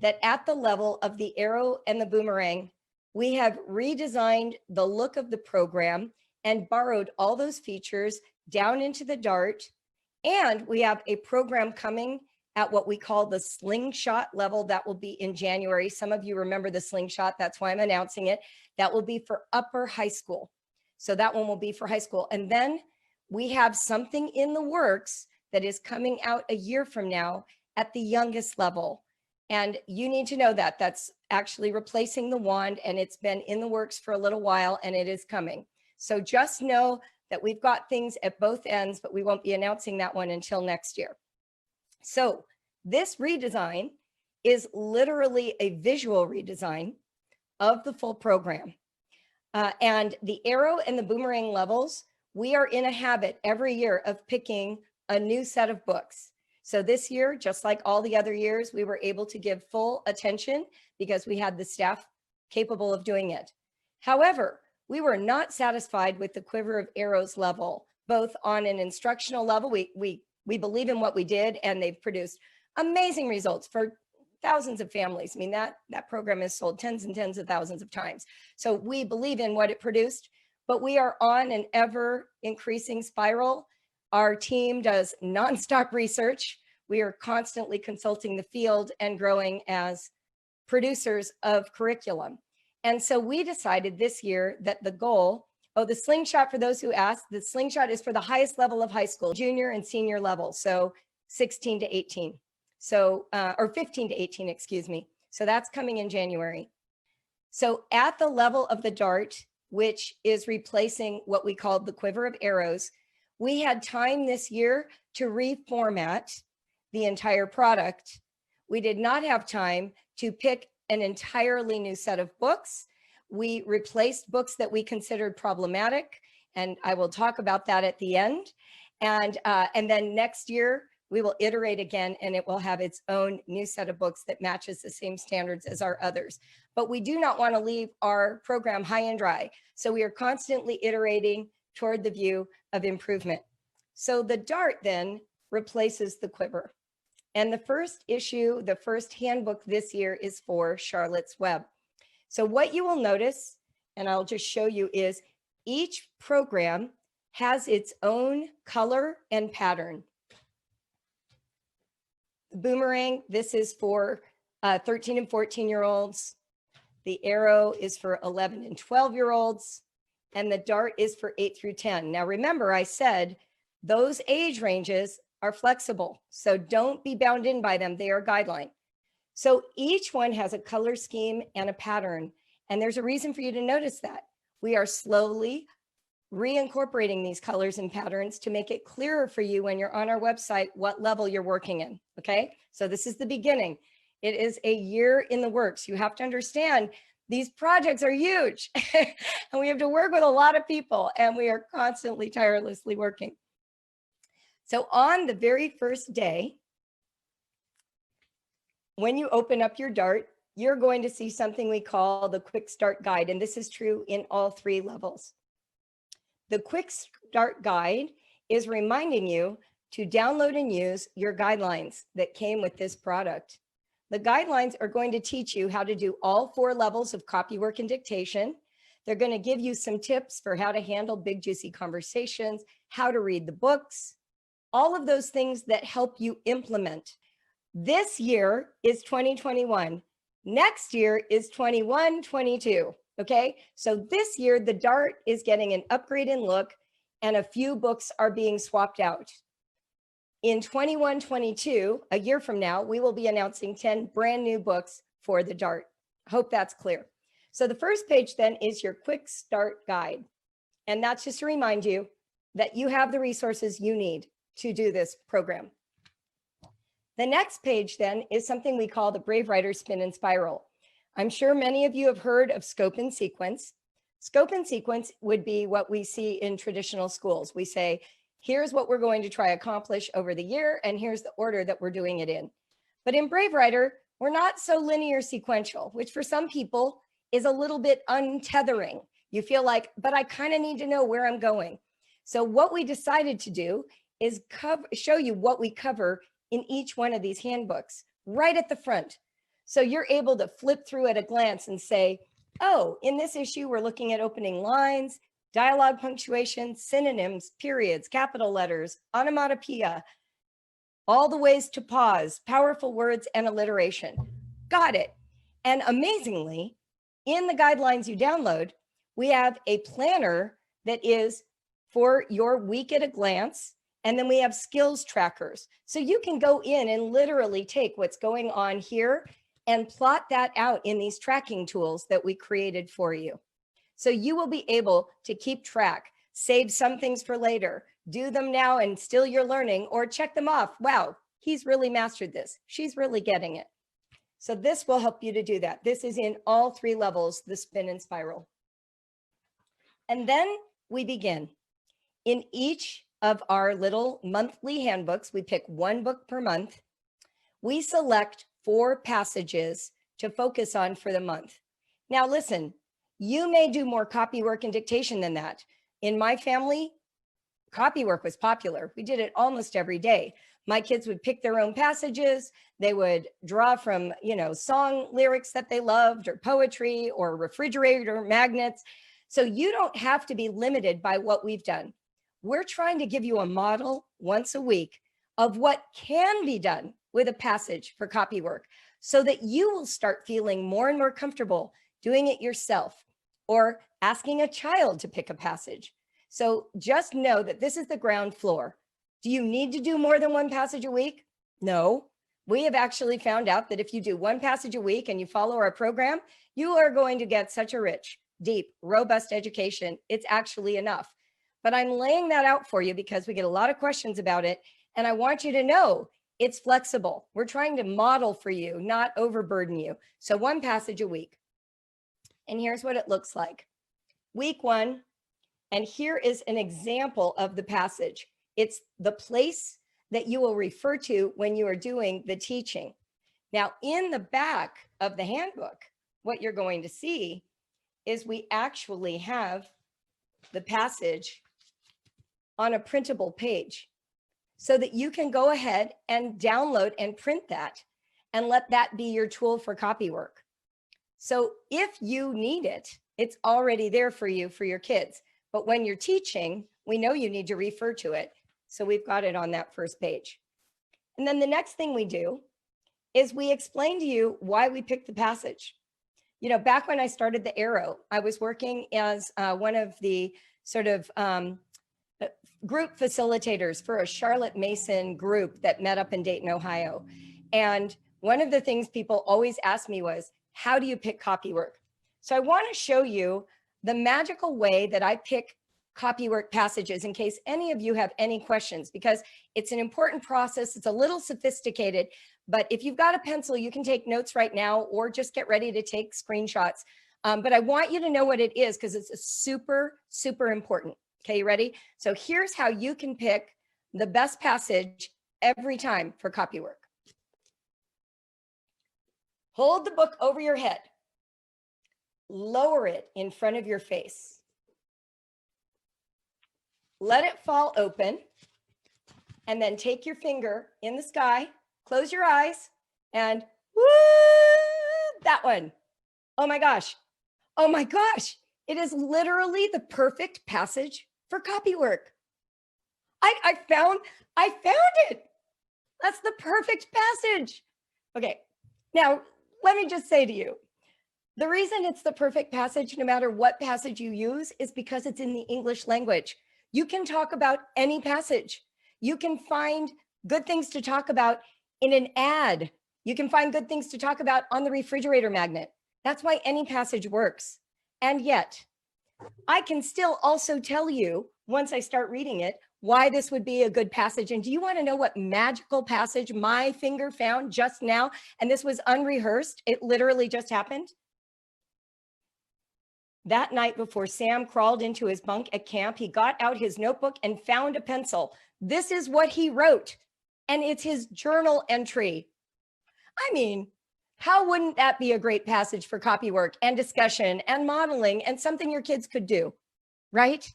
that at the level of the arrow and the boomerang, we have redesigned the look of the program and borrowed all those features down into the dart. And we have a program coming at what we call the slingshot level that will be in January. Some of you remember the slingshot, that's why I'm announcing it. That will be for upper high school. So that one will be for high school. And then we have something in the works that is coming out a year from now at the youngest level. And you need to know that that's actually replacing the wand, and it's been in the works for a little while and it is coming. So just know that we've got things at both ends, but we won't be announcing that one until next year. So this redesign is literally a visual redesign of the full program. And the arrow and the boomerang levels, we are in a habit every year of picking a new set of books. So this year, just like all the other years, we were able to give full attention because we had the staff capable of doing it. However, we were not satisfied with the quiver of arrows level, both on an instructional level. We believe in what we did, and they've produced amazing results for thousands of families. I mean, that program is sold tens and tens of thousands of times. So we believe in what it produced, but we are on an ever increasing spiral. Our team does nonstop research. We are constantly consulting the field and growing as producers of curriculum. And so we decided this year that the goal, the slingshot, for those who asked, the slingshot is for the highest level of high school, junior and senior level. So 16 to 18. So, or 15 to 18, excuse me. So that's coming in January. So at the level of the dart, which is replacing what we called the quiver of arrows, we had time this year to reformat the entire product. We did not have time to pick an entirely new set of books. We replaced books that we considered problematic, and I will talk about that at the end. And then next year, we will iterate again, and it will have its own new set of books that matches the same standards as our others. But we do not want to leave our program high and dry. So we are constantly iterating toward the view of improvement. So the dart then replaces the quiver. And the first issue, the first handbook this year is for Charlotte's Web. So what you will notice, and I'll just show you, is each program has its own color and pattern. The boomerang, this is for 13 and 14-year-olds. The arrow is for 11 and 12-year-olds. And the dart is for 8 through 10. Now, remember, I said those age ranges are flexible. So don't be bound in by them. They are a guideline. So each one has a color scheme and a pattern. And there's a reason for you to notice that. We are slowly reincorporating these colors and patterns to make it clearer for you when you're on our website what level you're working in. Okay, so this is the beginning. It is a year in the works. You have to understand these projects are huge and we have to work with a lot of people, and we are constantly tirelessly working. So on the very first day, when you open up your dart, you're going to see something we call the Quick Start Guide, and this is true in all 3 levels. The Quick Start Guide is reminding you to download and use your guidelines that came with this product. The guidelines are going to teach you how to do all 4 levels of copywork and dictation. They're going to give you some tips for how to handle big, juicy conversations, how to read the books, all of those things that help you implement This year is 2021. Next year is 21-22. Okay, so this year the Dart is getting an upgrade in look and a few books are being swapped out. In 21-22, a year from now, we will be announcing 10 brand new books for the Dart. Hope that's clear. So the first page then is your quick start guide. And that's just to remind you that you have the resources you need to do this program. The next page then is something we call the Brave Writer Spin and Spiral. I'm sure many of you have heard of scope and sequence. Scope and sequence would be what we see in traditional schools. We say, here's what we're going to try to accomplish over the year, and here's the order that we're doing it in. But in Brave Writer, we're not so linear sequential, which for some people is a little bit untethering. You feel like, but I kind of need to know where I'm going. So what we decided to do is show you what we cover in each one of these handbooks right at the front. So you're able to flip through at a glance and say, oh, in this issue, we're looking at opening lines, dialogue punctuation, synonyms, periods, capital letters, onomatopoeia, all the ways to pause, powerful words, and alliteration. Got it. And amazingly, in the guidelines you download, we have a planner that is for your week at a glance. And then we have skills trackers. So you can go in and literally take what's going on here and plot that out in these tracking tools that we created for you. So you will be able to keep track, save some things for later, do them now and still you're learning, or check them off. Wow, he's really mastered this. She's really getting it. So this will help you to do that. This is in all three levels, the spin and spiral. And then we begin. In each of our little monthly handbooks, we pick one book per month. We select 4 passages to focus on for the month. Now listen, you may do more copy work and dictation than that. In my family, copy work was popular. We did it almost every day. My kids would pick their own passages. They would draw from, song lyrics that they loved, or poetry, or refrigerator magnets. So you don't have to be limited by what we've done. We're trying to give you a model once a week of what can be done with a passage for copy work so that you will start feeling more and more comfortable doing it yourself or asking a child to pick a passage. So just know that this is the ground floor. Do you need to do more than one passage a week? No. We have actually found out that if you do one passage a week and you follow our program, you are going to get such a rich, deep, robust education. It's actually enough. But I'm laying that out for you because we get a lot of questions about it. And I want you to know it's flexible. We're trying to model for you, not overburden you. So one passage a week. And here's what it looks like. Week 1. And here is an example of the passage. It's the place that you will refer to when you are doing the teaching. Now, in the back of the handbook, what you're going to see is we actually have the passage on a printable page so that you can go ahead and download and print that and let that be your tool for copy work. So if you need it, it's already there for you, for your kids. But when you're teaching, we know you need to refer to it. So we've got it on that first page. And then the next thing we do is we explain to you why we picked the passage. Back when I started the Arrow, I was working as one of the sort of group facilitators for a Charlotte Mason group that met up in Dayton, Ohio. And one of the things people always asked me was, how do you pick copy work? So I want to show you the magical way that I pick copy work passages in case any of you have any questions, because it's an important process. It's a little sophisticated, but if you've got a pencil, you can take notes right now or just get ready to take screenshots. But I want you to know what it is because it's super, super important. Okay, you ready? So here's how you can pick the best passage every time for copy work. Hold the book over your head. Lower it in front of your face. Let it fall open. And then take your finger in the sky, close your eyes, and woo, that one. Oh my gosh. Oh my gosh. It is literally the perfect passage for copy work. I found it. That's the perfect passage. Okay, now let me just say to you, the reason it's the perfect passage, no matter what passage you use, is because it's in the English language. You can talk about any passage. You can find good things to talk about in an ad. You can find good things to talk about on the refrigerator magnet. That's why any passage works. And yet, I can still also tell you, once I start reading it, why this would be a good passage. And do you want to know what magical passage my finger found just now? And this was unrehearsed. It literally just happened. That night before Sam crawled into his bunk at camp, he got out his notebook and found a pencil. This is what he wrote, and it's his journal entry. I mean, how wouldn't that be a great passage for copy work and discussion and modeling and something your kids could do, right?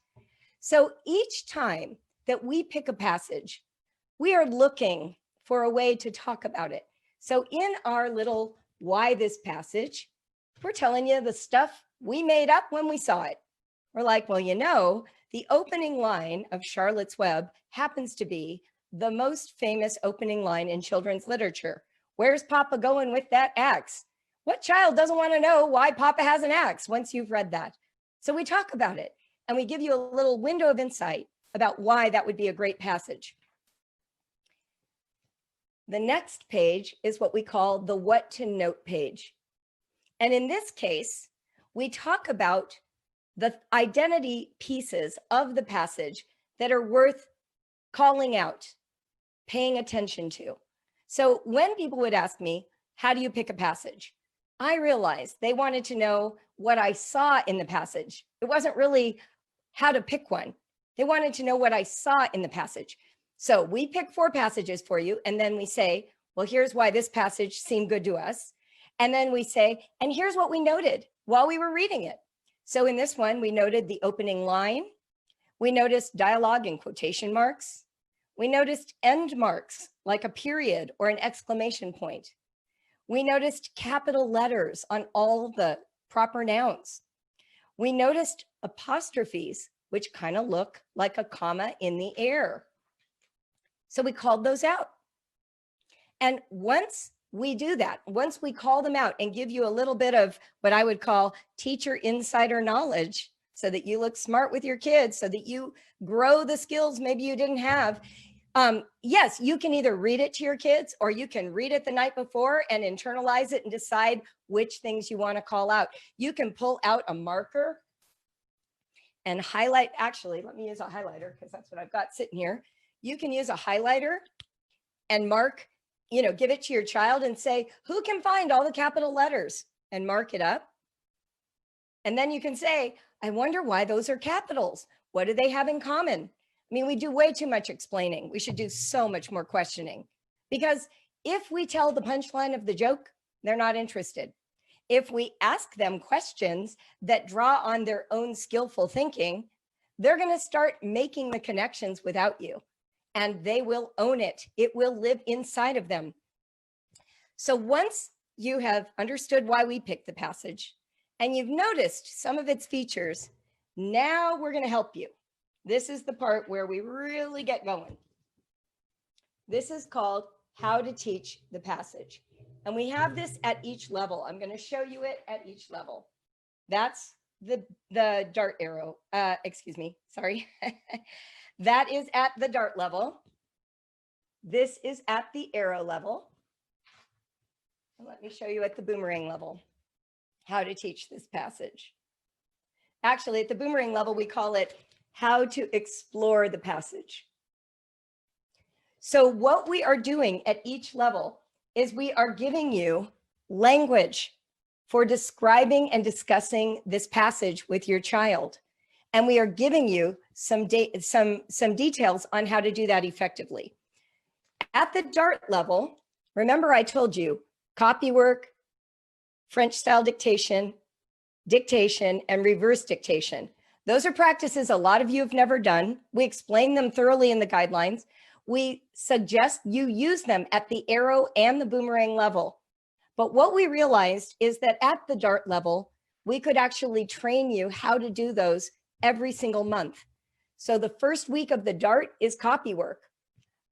So each time that we pick a passage, we are looking for a way to talk about it. So in our little why this passage, we're telling you the stuff we made up when we saw it. We're like, well, you know, the opening line of Charlotte's Web happens to be the most famous opening line in children's literature. Where's Papa going with that axe? What child doesn't want to know why Papa has an axe once you've read that? So we talk about it and we give you a little window of insight about why that would be a great passage. The next page is what we call the what to note page. And in this case, we talk about the identity pieces of the passage that are worth calling out, paying attention to. So when people would ask me, how do you pick a passage? I realized they wanted to know what I saw in the passage. It wasn't really how to pick one. They wanted to know what I saw in the passage. So we pick 4 passages for you, and then we say, well, here's why this passage seemed good to us. And then we say, and here's what we noted while we were reading it. So in this one, we noted the opening line. We noticed dialogue in quotation marks. We noticed end marks, like a period or an exclamation point. We noticed capital letters on all the proper nouns. We noticed apostrophes, which kind of look like a comma in the air. So we called those out. And once we do that, once we call them out and give you a little bit of what I would call teacher insider knowledge, so that you look smart with your kids, so that you grow the skills maybe you didn't have. Yes, you can either read it to your kids or you can read it the night before and internalize it and decide which things you want to call out. You can pull out a marker and highlight. Actually, let me use a highlighter because that's what I've got sitting here. You can use a highlighter and mark, give it to your child and say, who can find all the capital letters, and mark it up. And then you can say, I wonder why those are capitals. What do they have in common? I mean, we do way too much explaining. We should do so much more questioning, because if we tell the punchline of the joke, they're not interested. If we ask them questions that draw on their own skillful thinking, they're going to start making the connections without you, and they will own it. It will live inside of them. So once you have understood why we picked the passage and you've noticed some of its features, now we're going to help you. This is the part where we really get going. This is called how to teach the passage. And we have this at each level. I'm going to show you it at each level. That's the dart arrow. Excuse me, sorry. That is at the dart level. This is at the arrow level. And let me show you at the boomerang level how to teach this passage. Actually, at the boomerang level, we call it how to explore the passage. So what we are doing at each level is we are giving you language for describing and discussing this passage with your child. And we are giving you some details on how to do that effectively. At the dart level, remember I told you copy work, French style dictation, and reverse dictation. Those are practices a lot of you have never done. We explain them thoroughly in the guidelines. We suggest you use them at the arrow and the boomerang level. But what we realized is that at the dart level, we could actually train you how to do those every single month. So the first week of the dart is copy work.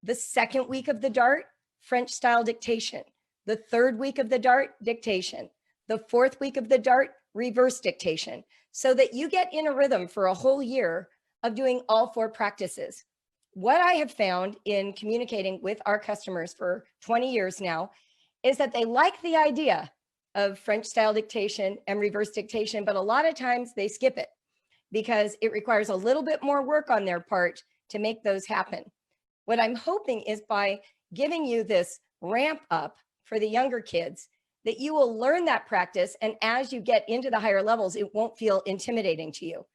The second week of the dart French style dictation. The third week of the DART, dictation. The fourth week of the DART, reverse dictation, so that you get in a rhythm for a whole year of doing all 4 practices. What I have found in communicating with our customers for 20 years now is that they like the idea of French style dictation and reverse dictation, but a lot of times they skip it because it requires a little bit more work on their part to make those happen. What I'm hoping is by giving you this ramp up for the younger kids, that you will learn that practice, and as you get into the higher levels, it won't feel intimidating to you.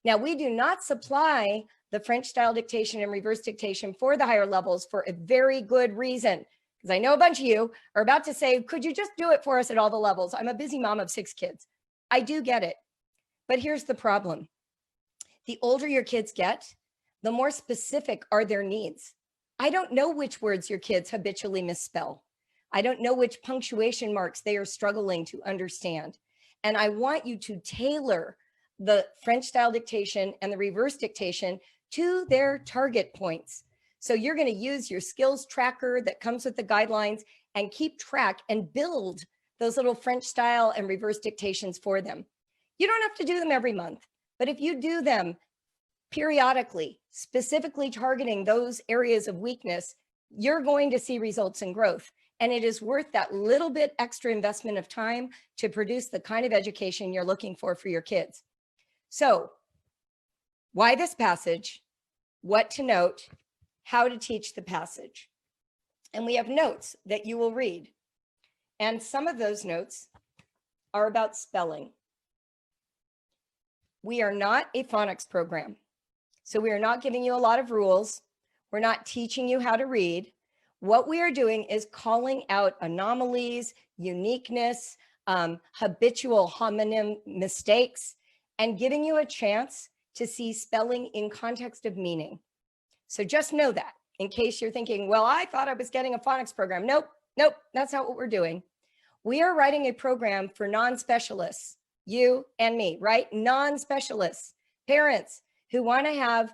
Now, we do not supply the French style dictation and reverse dictation for the higher levels for a very good reason, because I know a bunch of you are about to say, could you just do it for us at all the levels? I'm a busy mom of 6 kids. I do get it, but here's the problem. The older your kids get, the more specific are their needs. I don't know which words your kids habitually misspell. I don't know which punctuation marks they are struggling to understand. And I want you to tailor the French style dictation and the reverse dictation to their target points. So you're going to use your skills tracker that comes with the guidelines and keep track and build those little French style and reverse dictations for them. You don't have to do them every month, but if you do them periodically, specifically targeting those areas of weakness, you're going to see results in growth. And it is worth that little bit extra investment of time to produce the kind of education you're looking for your kids. So why this passage, what to note, how to teach the passage. And we have notes that you will read. And some of those notes are about spelling. We are not a phonics program. So we are not giving you a lot of rules. We're not teaching you how to read. What we are doing is calling out anomalies, uniqueness, habitual homonym mistakes, and giving you a chance to see spelling in context of meaning. So just know that in case you're thinking, well, I thought I was getting a phonics program. Nope, that's not what we're doing. We are writing a program for non-specialists, you and me, right? Non-specialists, parents who want to have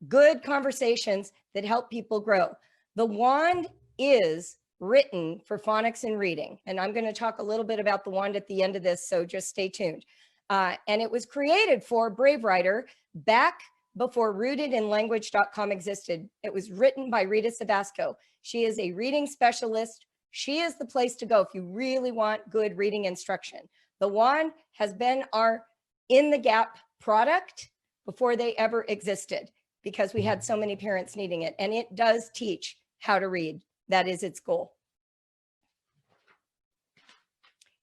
good conversations that help people grow. The wand is written for phonics and reading. And I'm going to talk a little bit about the wand at the end of this, so just stay tuned. And it was created for Brave Writer back before rootedinlanguage.com existed. It was written by Rita Sabasco. She is a reading specialist. She is the place to go if you really want good reading instruction. The wand has been our in the gap product before they ever existed, because we had so many parents needing it. And it does teach how to read. That is its goal.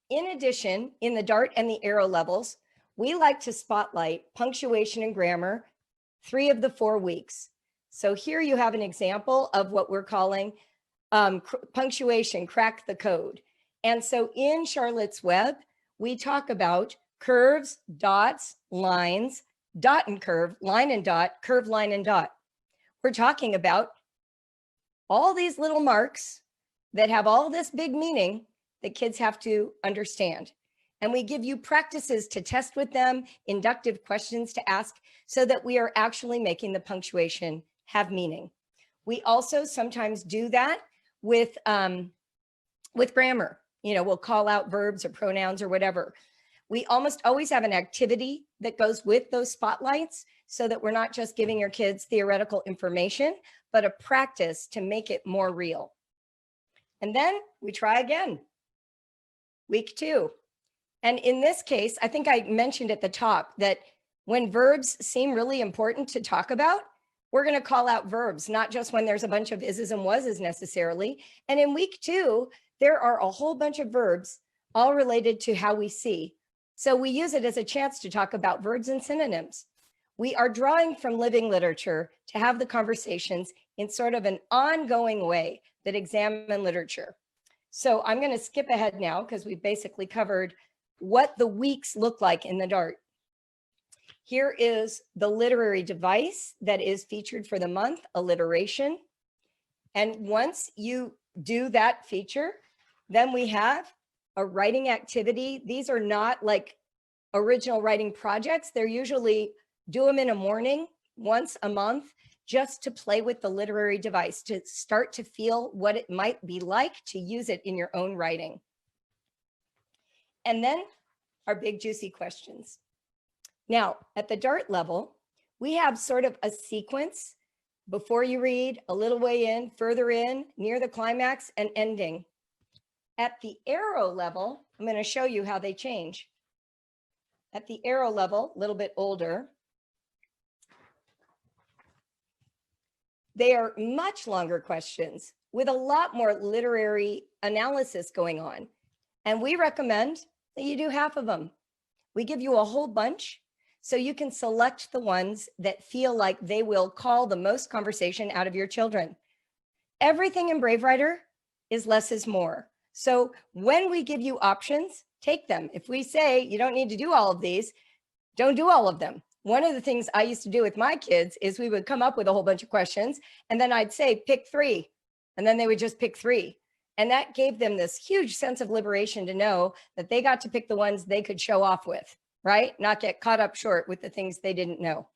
In addition, in the DART and the arrow levels, we like to spotlight punctuation and grammar 3 of the 4 weeks. So here you have an example of what we're calling punctuation, crack the code. And so in Charlotte's Web, we talk about curves, dots, lines, dot and curve, line and dot, curve, line and dot. We're talking about all these little marks that have all this big meaning that kids have to understand. And we give you practices to test with them, inductive questions to ask, so that we are actually making the punctuation have meaning. We also sometimes do that with grammar. You know, we'll call out verbs or pronouns or whatever. We almost always have an activity that goes with those spotlights, so that we're not just giving your kids theoretical information, but a practice to make it more real. And then we try again, week 2. And in this case, I think I mentioned at the top that when verbs seem really important to talk about, we're going to call out verbs, not just when there's a bunch of is's and was's necessarily. And in week 2, there are a whole bunch of verbs all related to how we see. So we use it as a chance to talk about verbs and synonyms. We are drawing from living literature to have the conversations in sort of an ongoing way that examine literature. So I'm going to skip ahead now because we've basically covered what the weeks look like in the DART. Here is the literary device that is featured for the month, alliteration. And once you do that feature, then we have a writing activity. These are not like original writing projects. They're usually do them in a morning, once a month, just to play with the literary device, to start to feel what it might be like to use it in your own writing. And then our big juicy questions. Now, at the DART level, we have sort of a sequence: before you read, a little way in, further in, near the climax, and ending. At the arrow level, I'm going to show you how they change. At the arrow level, a little bit older, they are much longer questions with a lot more literary analysis going on. And we recommend that you do half of them. We give you a whole bunch so you can select the ones that feel like they will call the most conversation out of your children. Everything in Brave Writer is less is more. So when we give you options, take them. If we say you don't need to do all of these, don't do all of them. One of the things I used to do with my kids is we would come up with a whole bunch of questions, and then I'd say, pick 3. And then they would just pick 3. And that gave them this huge sense of liberation to know that they got to pick the ones they could show off with, right? Not get caught up short with the things they didn't know.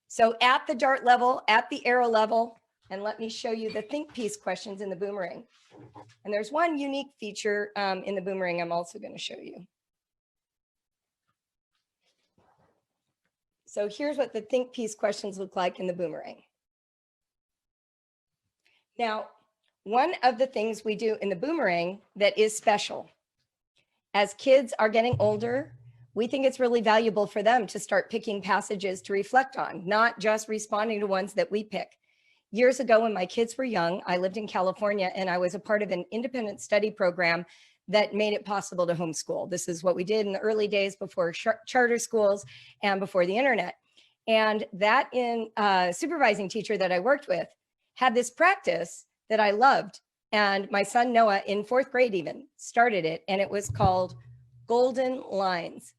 So at the DART level, at the arrow level, and let me show you the think piece questions in the Boomerang. And there's one unique feature in the Boomerang I'm also going to show you. So here's what the think piece questions look like in the Boomerang. Now, one of the things we do in the Boomerang that is special, as kids are getting older, we think it's really valuable for them to start picking passages to reflect on, not just responding to ones that we pick. Years ago, when my kids were young, I lived in California, and I was a part of an independent study program that made it possible to homeschool. This is what we did in the early days before charter schools and before the internet. And that supervising teacher that I worked with had this practice that I loved. And my son Noah, in 4th grade even, started it, and it was called Golden Lines.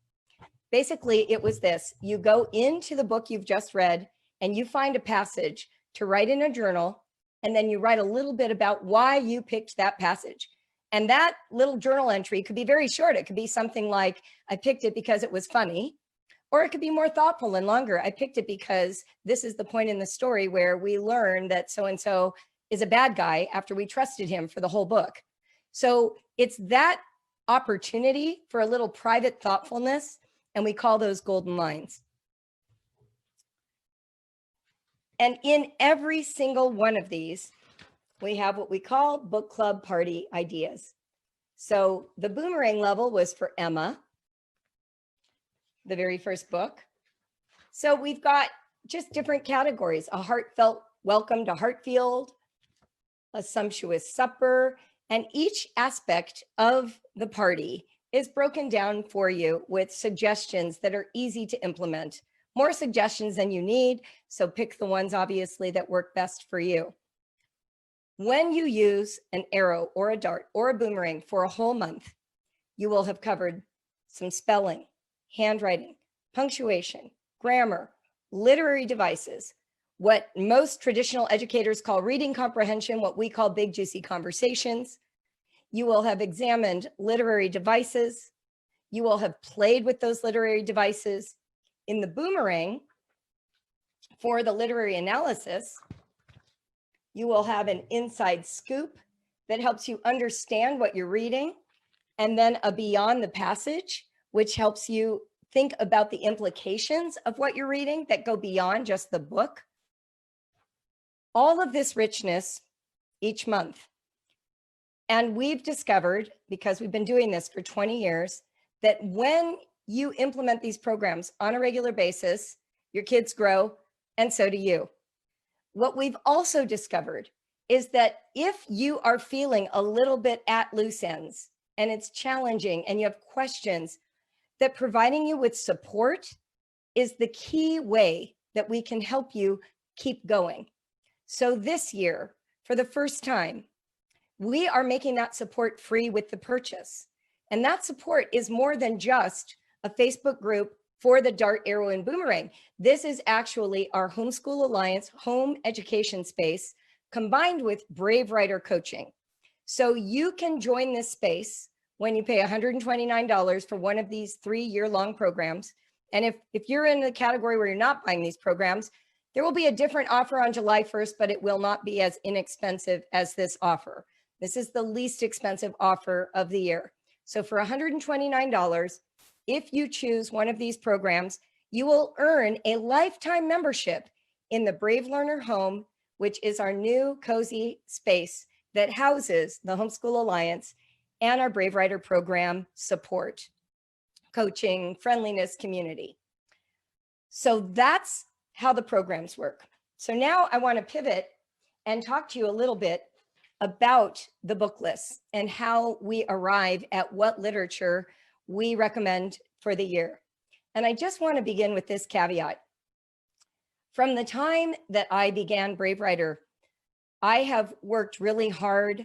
Basically, it was this: you go into the book you've just read and you find a passage to write in a journal, and then you write a little bit about why you picked that passage. And that little journal entry could be very short. It could be something like, I picked it because it was funny, or it could be more thoughtful and longer. I picked it because this is the point in the story where we learn that so-and-so is a bad guy after we trusted him for the whole book. So it's that opportunity for a little private thoughtfulness, and we call those golden lines. And in every single one of these, we have what we call book club party ideas. So the Boomerang level was for Emma, the very first book. So we've got just different categories: a heartfelt welcome to Hartfield, a sumptuous supper, and each aspect of the party is broken down for you with suggestions that are easy to implement. More suggestions than you need, so pick the ones obviously that work best for you. When you use an arrow or a dart or a boomerang for a whole month, you will have covered some spelling, handwriting, punctuation, grammar, literary devices, what most traditional educators call reading comprehension, what we call big juicy conversations. You will have examined literary devices. You will have played with those literary devices. In the Boomerang, for the literary analysis, you will have an inside scoop that helps you understand what you're reading, and then a beyond the passage, which helps you think about the implications of what you're reading that go beyond just the book. All of this richness each month. And we've discovered, because we've been doing this for 20 years, that when you implement these programs on a regular basis, your kids grow, and so do you. What we've also discovered is that if you are feeling a little bit at loose ends and it's challenging and you have questions, that providing you with support is the key way that we can help you keep going. So this year, for the first time, we are making that support free with the purchase. And that support is more than just a Facebook group for the Dart, Arrow, and Boomerang. This is actually our Homeschool Alliance home education space combined with Brave Writer coaching. So you can join this space when you pay $129 for one of these 3-year-long programs. And if you're in the category where you're not buying these programs, There will be a different offer on July 1st, but it will not be as inexpensive as this offer. This is the least expensive offer of the year. So for $129, if you choose one of these programs, you will earn a lifetime membership in the Brave Learner Home, which is our new cozy space that houses the Homeschool Alliance and our Brave Writer program support, coaching, friendliness, community. So that's how the programs work. So now I want to pivot and talk to you a little bit about the book lists and how we arrive at what literature we recommend for the year. And I just want to begin with this caveat. From the time that I began Brave Writer, I have worked really hard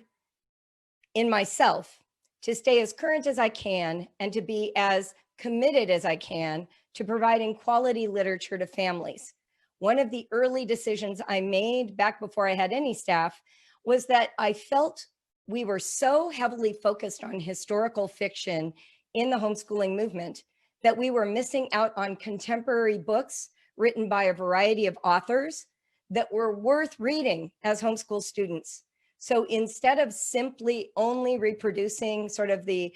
in myself to stay as current as I can and to be as committed as I can to providing quality literature to families. One of the early decisions I made back before I had any staff was that I felt we were so heavily focused on historical fiction in the homeschooling movement that we were missing out on contemporary books written by a variety of authors that were worth reading as homeschool students. So instead of simply only reproducing sort of the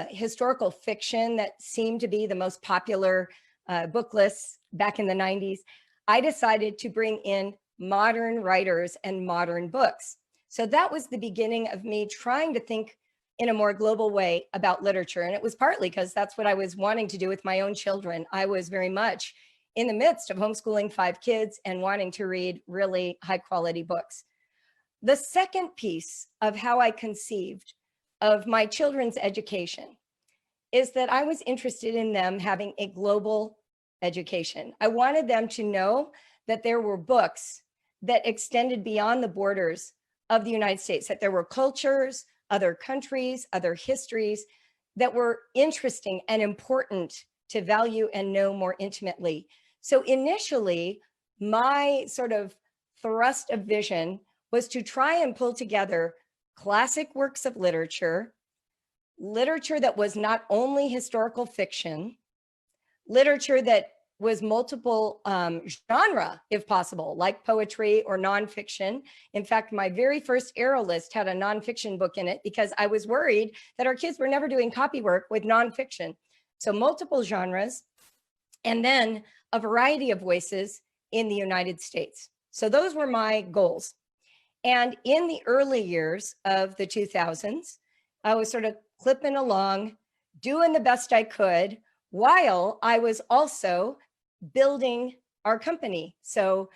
historical fiction that seemed to be the most popular book lists back in the 90s, I decided to bring in modern writers and modern books. So that was the beginning of me trying to think in a more global way about literature. And it was partly because that's what I was wanting to do with my own children. I was very much in the midst of homeschooling 5 kids and wanting to read really high quality books. The second piece of how I conceived of my children's education is that I was interested in them having a global education. I wanted them to know that there were books that extended beyond the borders of the United States, that there were cultures, other countries, other histories that were interesting and important to value and know more intimately. So initially, my sort of thrust of vision was to try and pull together classic works of literature, literature that was not only historical fiction, literature that was multiple genre, if possible, like poetry or nonfiction. In fact, my very first Arrow list had a nonfiction book in it because I was worried that our kids were never doing copy work with nonfiction. So multiple genres, and then a variety of voices in the United States. So those were my goals. And in the early years of the 2000s, I was sort of clipping along, doing the best I could, while I was also building our company. So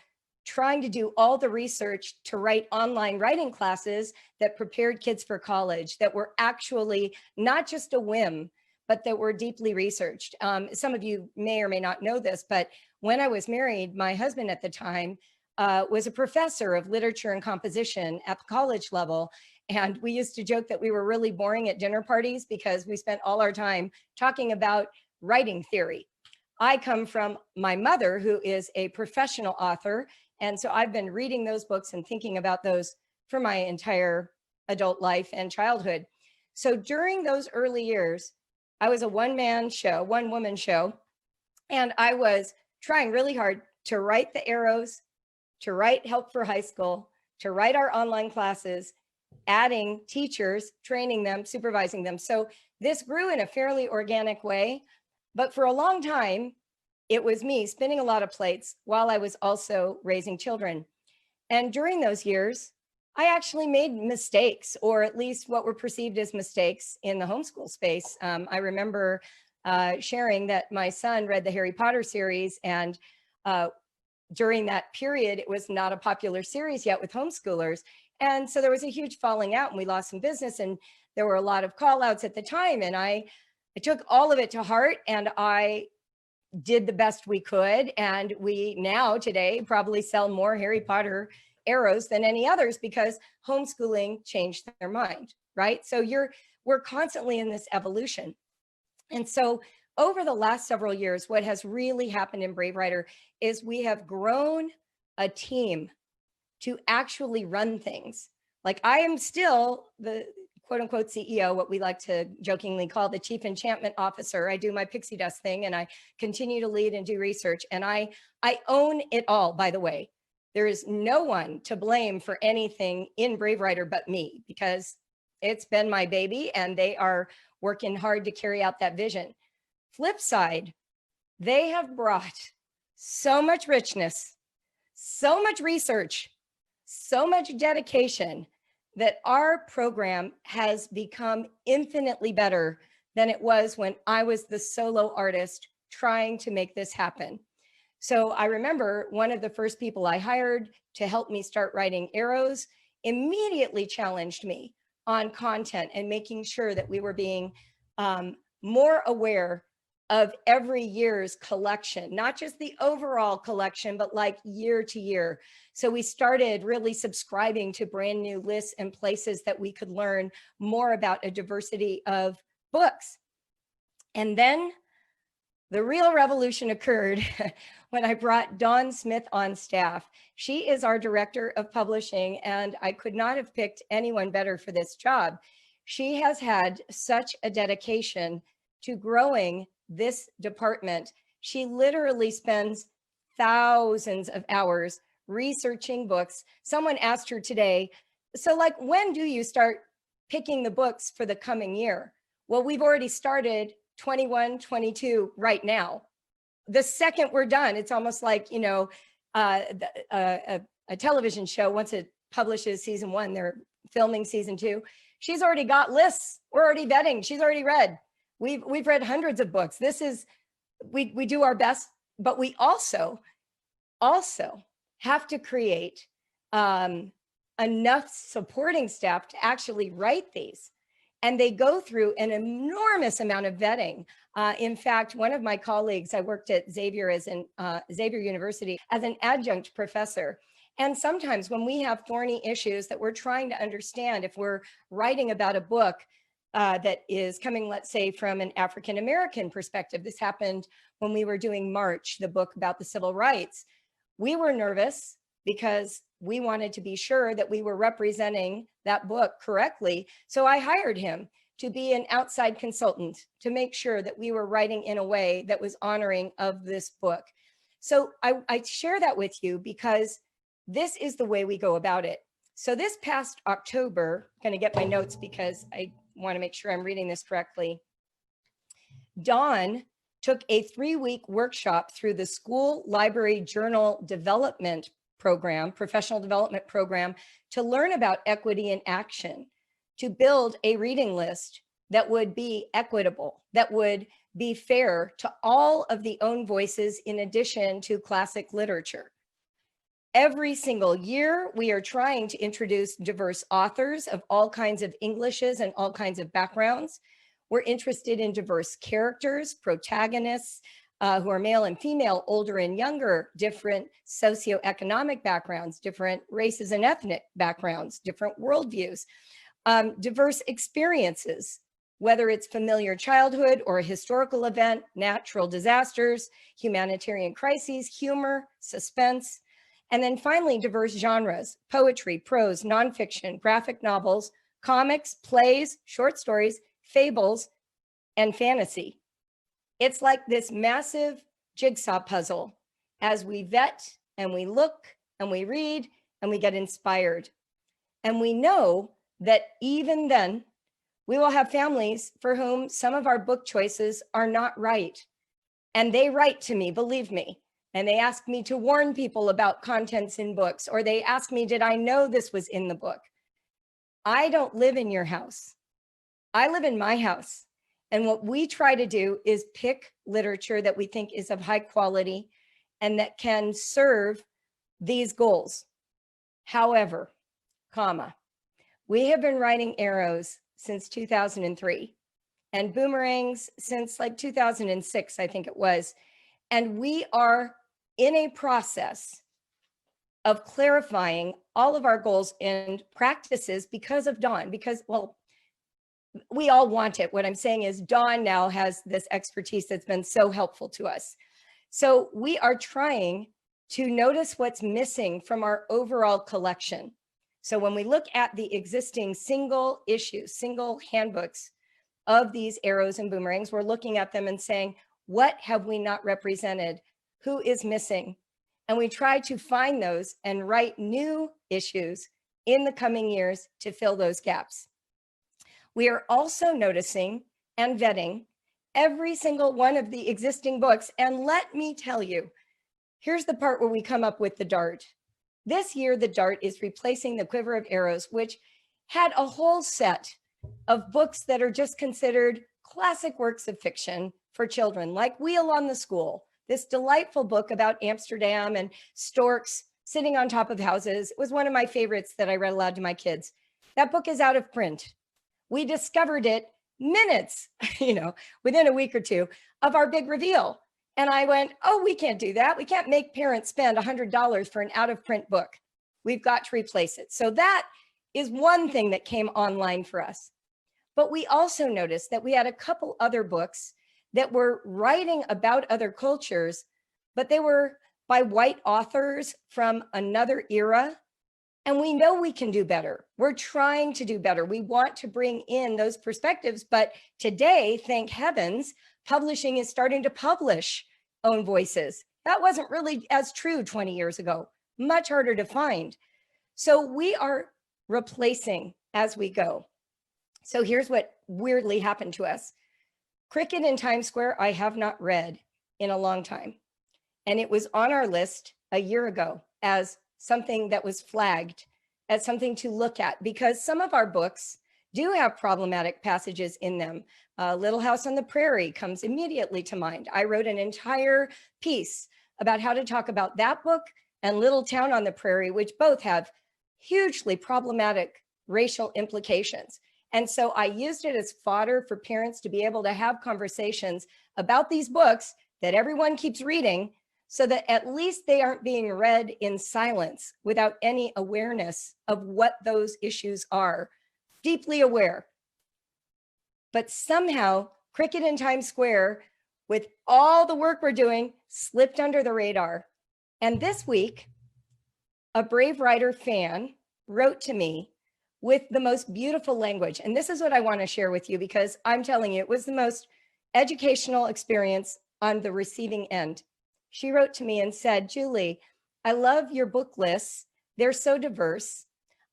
trying to do all the research to write online writing classes that prepared kids for college, that were actually not just a whim, but that were deeply researched. Some of you may or may not know this, but when I was married, my husband at the time was a professor of literature and composition at the college level. And we used to joke that we were really boring at dinner parties because we spent all our time talking about writing theory. I come from my mother, who is a professional author. And so I've been reading those books and thinking about those for my entire adult life and childhood. So during those early years, I was a one-woman show, and I was trying really hard to write the Arrows, to write Help for High School, to write our online classes, adding teachers, training them, supervising them. So this grew in a fairly organic way, but for a long time, it was me spinning a lot of plates while I was also raising children. And during those years, I actually made mistakes, or at least what were perceived as mistakes in the homeschool space. I remember sharing that my son read the Harry Potter series, and during that period, it was not a popular series yet with homeschoolers. And so there was a huge falling out, and we lost some business, and there were a lot of call outs at the time. And I took all of it to heart, and I did the best we could. And we now today probably sell more Harry Potter Arrows than any others because homeschooling changed their mind, right? So we're constantly in this evolution. And so over the last several years, what has really happened in Brave Writer is we have grown a team to actually run things. Like I am still the quote unquote CEO, what we like to jokingly call the chief enchantment officer. I do my pixie dust thing and I continue to lead and do research. And I own it all, by the way. There is no one to blame for anything in Brave Writer but me, because it's been my baby and they are working hard to carry out that vision. Flip side, they have brought so much richness, so much research, so much dedication that our program has become infinitely better than it was when I was the solo artist trying to make this happen. So I remember one of the first people I hired to help me start writing arrows immediately challenged me on content and making sure that we were being more aware of every year's collection, not just the overall collection, but like year to year. So we started really subscribing to brand new lists and places that we could learn more about a diversity of books. And then the real revolution occurred when I brought Dawn Smith on staff. She is our director of publishing, and I could not have picked anyone better for this job. She has had such a dedication to growing this department. She literally spends thousands of hours researching books. Someone asked her today, so like, when do you start picking the books for the coming year? Well, we've already started 21, 22 right now. The second we're done, it's almost like, you know, a television show, once it publishes season 1, they're filming season 2. She's already got lists. We're already vetting. She's already read. We've read hundreds of books. This is, we do our best, but we also have to create enough supporting staff to actually write these. And they go through an enormous amount of vetting. In fact, one of my colleagues, I worked at Xavier University as an adjunct professor. And sometimes when we have thorny issues that we're trying to understand, if we're writing about a book that is coming, let's say, from an African-American perspective, this happened when we were doing March, the book about the civil rights. We were nervous because we wanted to be sure that we were representing that book correctly. So I hired him to be an outside consultant to make sure that we were writing in a way that was honoring of this book. So I share that with you because this is the way we go about it. So this past October, I'm going to get my notes because I want to make sure I'm reading this correctly. Dawn took a 3-week workshop through the School Library Journal Development Program, Professional Development Program, to learn about equity in action, to build a reading list that would be equitable, that would be fair to all of the own voices in addition to classic literature. Every single year, we are trying to introduce diverse authors of all kinds of Englishes and all kinds of backgrounds. We're interested in diverse characters, protagonists who are male and female, older and younger, different socioeconomic backgrounds, different races and ethnic backgrounds, different worldviews, diverse experiences, whether it's familiar childhood or a historical event, natural disasters, humanitarian crises, humor, suspense. And then finally, diverse genres: poetry, prose, nonfiction, graphic novels, comics, plays, short stories, fables, and fantasy. It's like this massive jigsaw puzzle as we vet and we look and we read and we get inspired. And we know that even then, we will have families for whom some of our book choices are not right. And they write to me, believe me. And they ask me to warn people about contents in books, or they ask me, did I know this was in the book? I don't live in your house. I live in my house. And what we try to do is pick literature that we think is of high quality and that can serve these goals. However, we have been writing arrows since 2003 and boomerangs since like 2006, I think it was. And we are in a process of clarifying all of our goals and practices because of Dawn, because, well, we all want it. What I'm saying is Dawn now has this expertise that's been so helpful to us. So we are trying to notice what's missing from our overall collection. So when we look at the existing single issues, single handbooks of these arrows and boomerangs, we're looking at them and saying, what have we not represented? Who is missing? And we try to find those and write new issues in the coming years to fill those gaps. We are also noticing and vetting every single one of the existing books. And let me tell you, here's the part where we come up with the dart. This year, the dart is replacing the quiver of arrows, which had a whole set of books that are just considered classic works of fiction for children, like Wheel on the School, this delightful book about Amsterdam and storks sitting on top of houses. It was one of my favorites that I read aloud to my kids. That book is out of print. We discovered it minutes, within a week or two of our big reveal. And I went, oh, we can't do that. We can't make parents spend $100 for an out of print book. We've got to replace it. So that is one thing that came online for us. But we also noticed that we had a couple other books that were writing about other cultures, but they were by white authors from another era. And we know we can do better. We're trying to do better. We want to bring in those perspectives. But today, thank heavens, publishing is starting to publish own voices. That wasn't really as true 20 years ago, much harder to find. So we are replacing as we go. So here's what weirdly happened to us. Cricket in Times Square, I have not read in a long time. And it was on our list a year ago as something that was flagged, as something to look at, because some of our books do have problematic passages in them. Little House on the Prairie comes immediately to mind. I wrote an entire piece about how to talk about that book and Little Town on the Prairie, which both have hugely problematic racial implications. And so I used it as fodder for parents to be able to have conversations about these books that everyone keeps reading, so that at least they aren't being read in silence without any awareness of what those issues are. Deeply aware. But somehow, Cricket in Times Square, with all the work we're doing, slipped under the radar. And this week, a Brave Writer fan wrote to me with the most beautiful language. And this is what I want to share with you, because I'm telling you, it was the most educational experience on the receiving end. She wrote to me and said, Julie, I love your book lists. They're so diverse.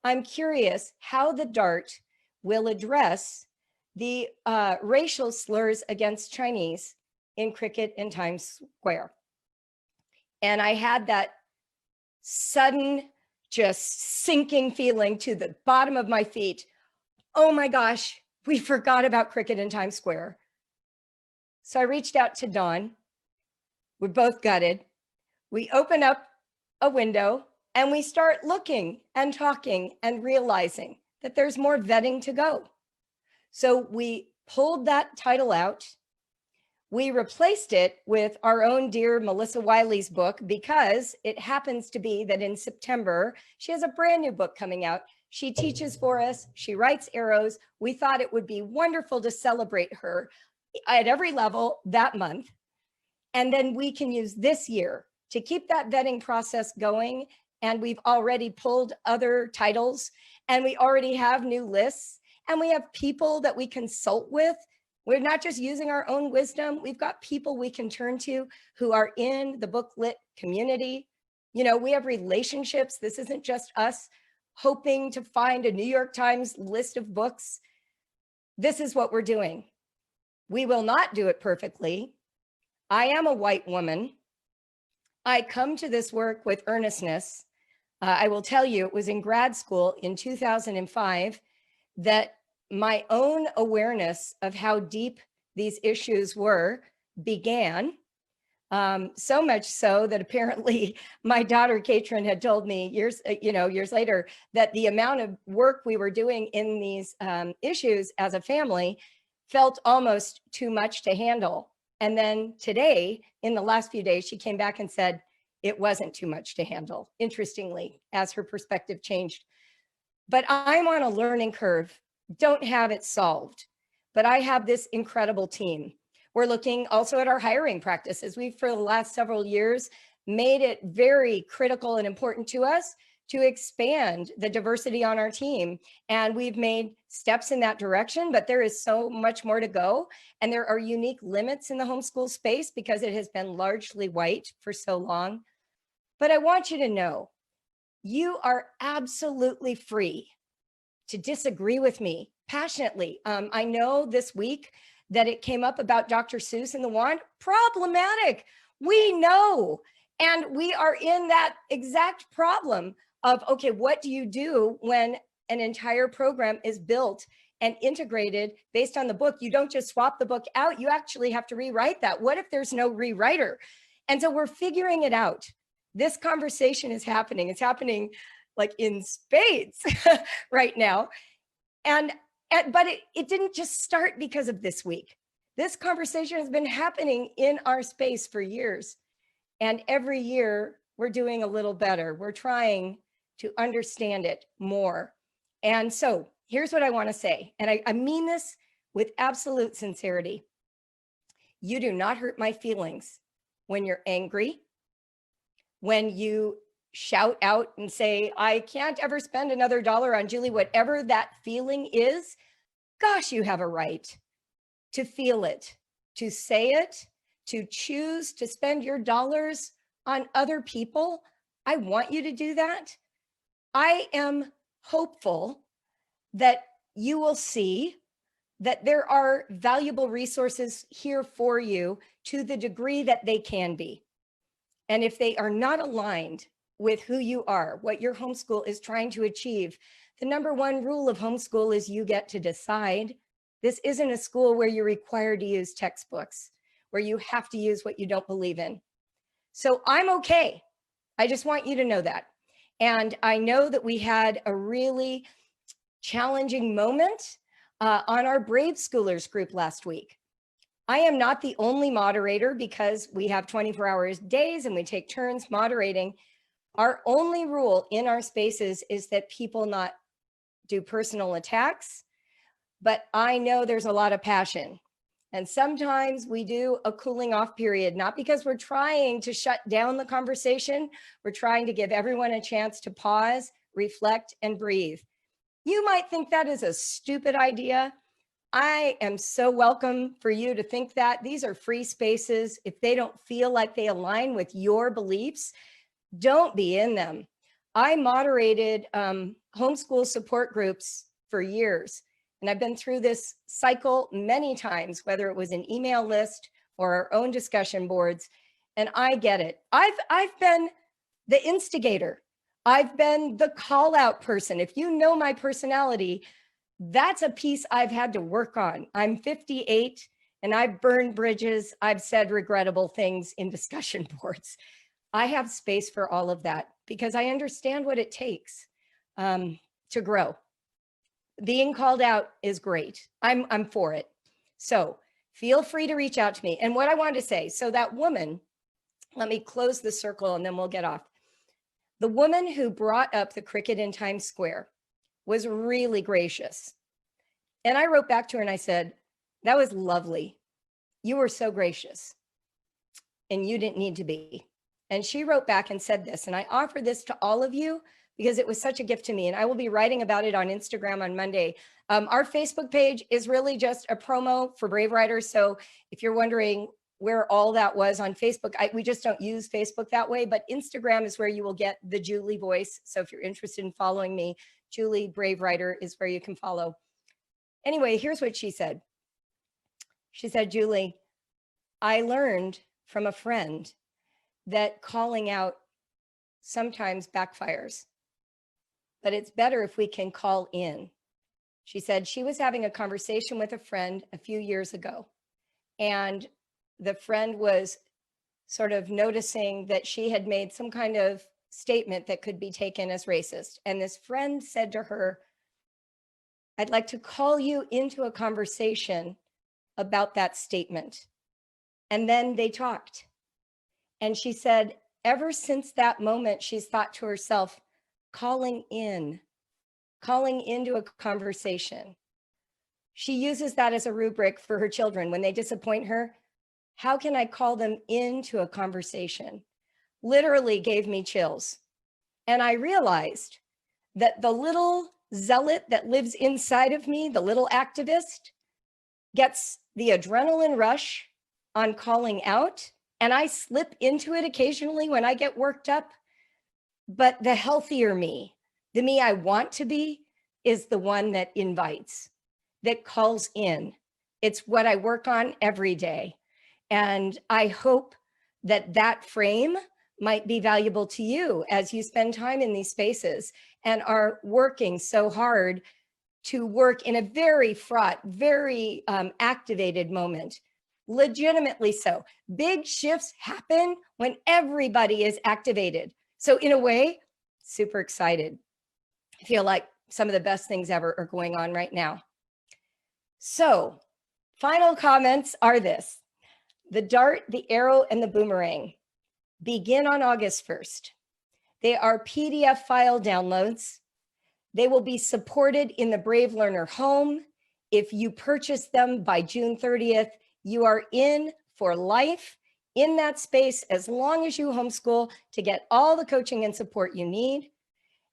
I'm curious how the DART will address the racial slurs against Chinese in Cricket in Times Square. And I had that sudden, just sinking feeling to the bottom of my feet. Oh my gosh, we forgot about Cricket in Times Square. So I reached out to Dawn. We're both gutted. We open up a window and we start looking and talking and realizing that there's more vetting to go. So we pulled that title out. We replaced it with our own dear Melissa Wiley's book, because it happens to be that in September, she has a brand new book coming out. She teaches for us. She writes arrows. We thought it would be wonderful to celebrate her at every level that month. And then we can use this year to keep that vetting process going. And we've already pulled other titles, and we already have new lists, and we have people that we consult with. We're not just using our own wisdom. We've got people we can turn to who are in the book lit community. We have relationships. This isn't just us hoping to find a New York Times list of books. This is what we're doing. We will not do it perfectly. I am a white woman. I come to this work with earnestness. I will tell you, it was in grad school in 2005 that my own awareness of how deep these issues were began. So much so that apparently my daughter Katrin had told me years later that the amount of work we were doing in these issues as a family felt almost too much to handle. And then today, in the last few days, she came back and said it wasn't too much to handle, interestingly, as her perspective changed. But I'm on a learning curve, don't have it solved, but I have this incredible team. We're looking also at our hiring practices. We've, for the last several years, made it very critical and important to us to expand the diversity on our team. And we've made steps in that direction, but there is so much more to go. And there are unique limits in the homeschool space because it has been largely white for so long. But I want you to know, you are absolutely free to disagree with me passionately. I know this week that it came up about Dr. Seuss and the wand. Problematic. We know. And we are in that exact problem of, okay, what do you do when an entire program is built and integrated based on the book? You don't just swap the book out. You actually have to rewrite that. What if there's no rewriter? And so we're figuring it out. This conversation is happening. It's happening like in spades right now. But it didn't just start because of this week. This conversation has been happening in our space for years. And every year we're doing a little better. We're trying to understand it more. And so here's what I want to say. And I mean this with absolute sincerity. You do not hurt my feelings when you're angry, when you shout out and say, I can't ever spend another dollar on Julie, whatever that feeling is. Gosh, you have a right to feel it, to say it, to choose to spend your dollars on other people. I want you to do that. I am hopeful that you will see that there are valuable resources here for you to the degree that they can be. And if they are not aligned with who you are, what your homeschool is trying to achieve, the number one rule of homeschool is you get to decide. This isn't a school where you're required to use textbooks, where you have to use what you don't believe in. So I'm okay. I just want you to know that. And I know that we had a really challenging moment on our Brave Schoolers group last week. I am not the only moderator because we have 24-hour days and we take turns moderating. Our only rule in our spaces is that people not do personal attacks, but I know there's a lot of passion. And sometimes we do a cooling off period, not because we're trying to shut down the conversation. We're trying to give everyone a chance to pause, reflect, and breathe. You might think that is a stupid idea. I am so welcome for you to think that. These are free spaces. If they don't feel like they align with your beliefs, don't be in them. I moderated homeschool support groups for years, and I've been through this cycle many times, whether it was an email list or our own discussion boards, and I get it. I've been the instigator. I've been the call out person. If you know my personality, that's a piece I've had to work on. I'm 58 and I've burned bridges. I've said regrettable things in discussion boards. I have space for all of that because I understand what it takes to grow. Being called out is great. I'm for it. So feel free to reach out to me. And what I wanted to say, so that woman, let me close the circle and then we'll get off. The woman who brought up the cricket in Times Square was really gracious. And I wrote back to her and I said, that was lovely. You were so gracious and you didn't need to be. And she wrote back and said this, and I offer this to all of you because it was such a gift to me. And I will be writing about it on Instagram on Monday. Our Facebook page is really just a promo for Brave Writers. So if you're wondering where all that was on Facebook, we just don't use Facebook that way, but Instagram is where you will get the Julie voice. So if you're interested in following me, Julie Brave Writer is where you can follow. Anyway, here's what she said. She said, Julie, I learned from a friend that calling out sometimes backfires, but it's better if we can call in. She said she was having a conversation with a friend a few years ago, and the friend was sort of noticing that she had made some kind of statement that could be taken as racist. And this friend said to her, I'd like to call you into a conversation about that statement. And then they talked. And she said, ever since that moment, she's thought to herself, calling into a conversation. She uses that as a rubric for her children. When they disappoint her, how can I call them into a conversation? Literally gave me chills. And I realized that the little zealot that lives inside of me, the little activist, gets the adrenaline rush on calling out. And I slip into it occasionally when I get worked up. But the healthier me, the me I want to be, is the one that invites, that calls in. It's what I work on every day. And I hope that that frame might be valuable to you as you spend time in these spaces and are working so hard to work in a very fraught, very activated moment. Legitimately so. Big shifts happen when everybody is activated. So in a way, super excited. I feel like some of the best things ever are going on right now. So final comments are this: the dart, the arrow, and the boomerang begin on August 1st. They are PDF file downloads. They will be supported in the Brave Learner home. If you purchase them by June 30th, you are in for life in that space as long as you homeschool to get all the coaching and support you need.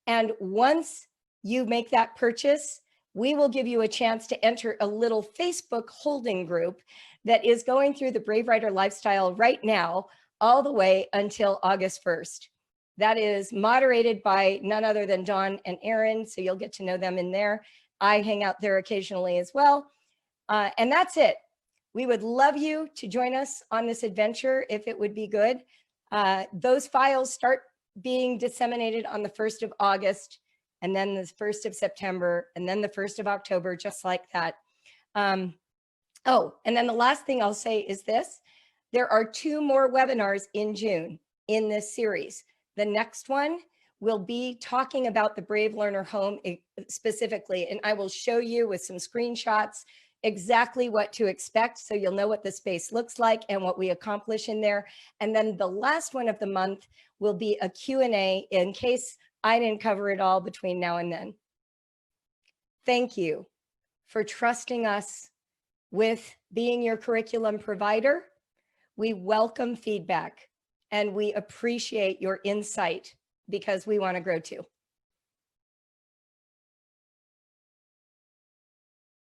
And once you make that purchase, we will give you a chance to enter a little Facebook holding group that is going through the Brave Writer lifestyle right now, all the way until August 1st. That is moderated by none other than Dawn and Aaron, so you'll get to know them in there. I hang out there occasionally as well. And that's it. We would love you to join us on this adventure if it would be good. Those files start being disseminated on the 1st of August, and then the 1st of September, and then the 1st of October, just like that. Oh, and then the last thing I'll say is this: there are 2 more webinars in June in this series. The next one will be talking about the Brave Learner home specifically, and I will show you with some screenshots exactly what to expect, so you'll know what the space looks like and what we accomplish in there. And then the last one of the month will be a Q&A in case I didn't cover it all between now and then. Thank you for trusting us with being your curriculum provider. We welcome feedback and we appreciate your insight because we want to grow too.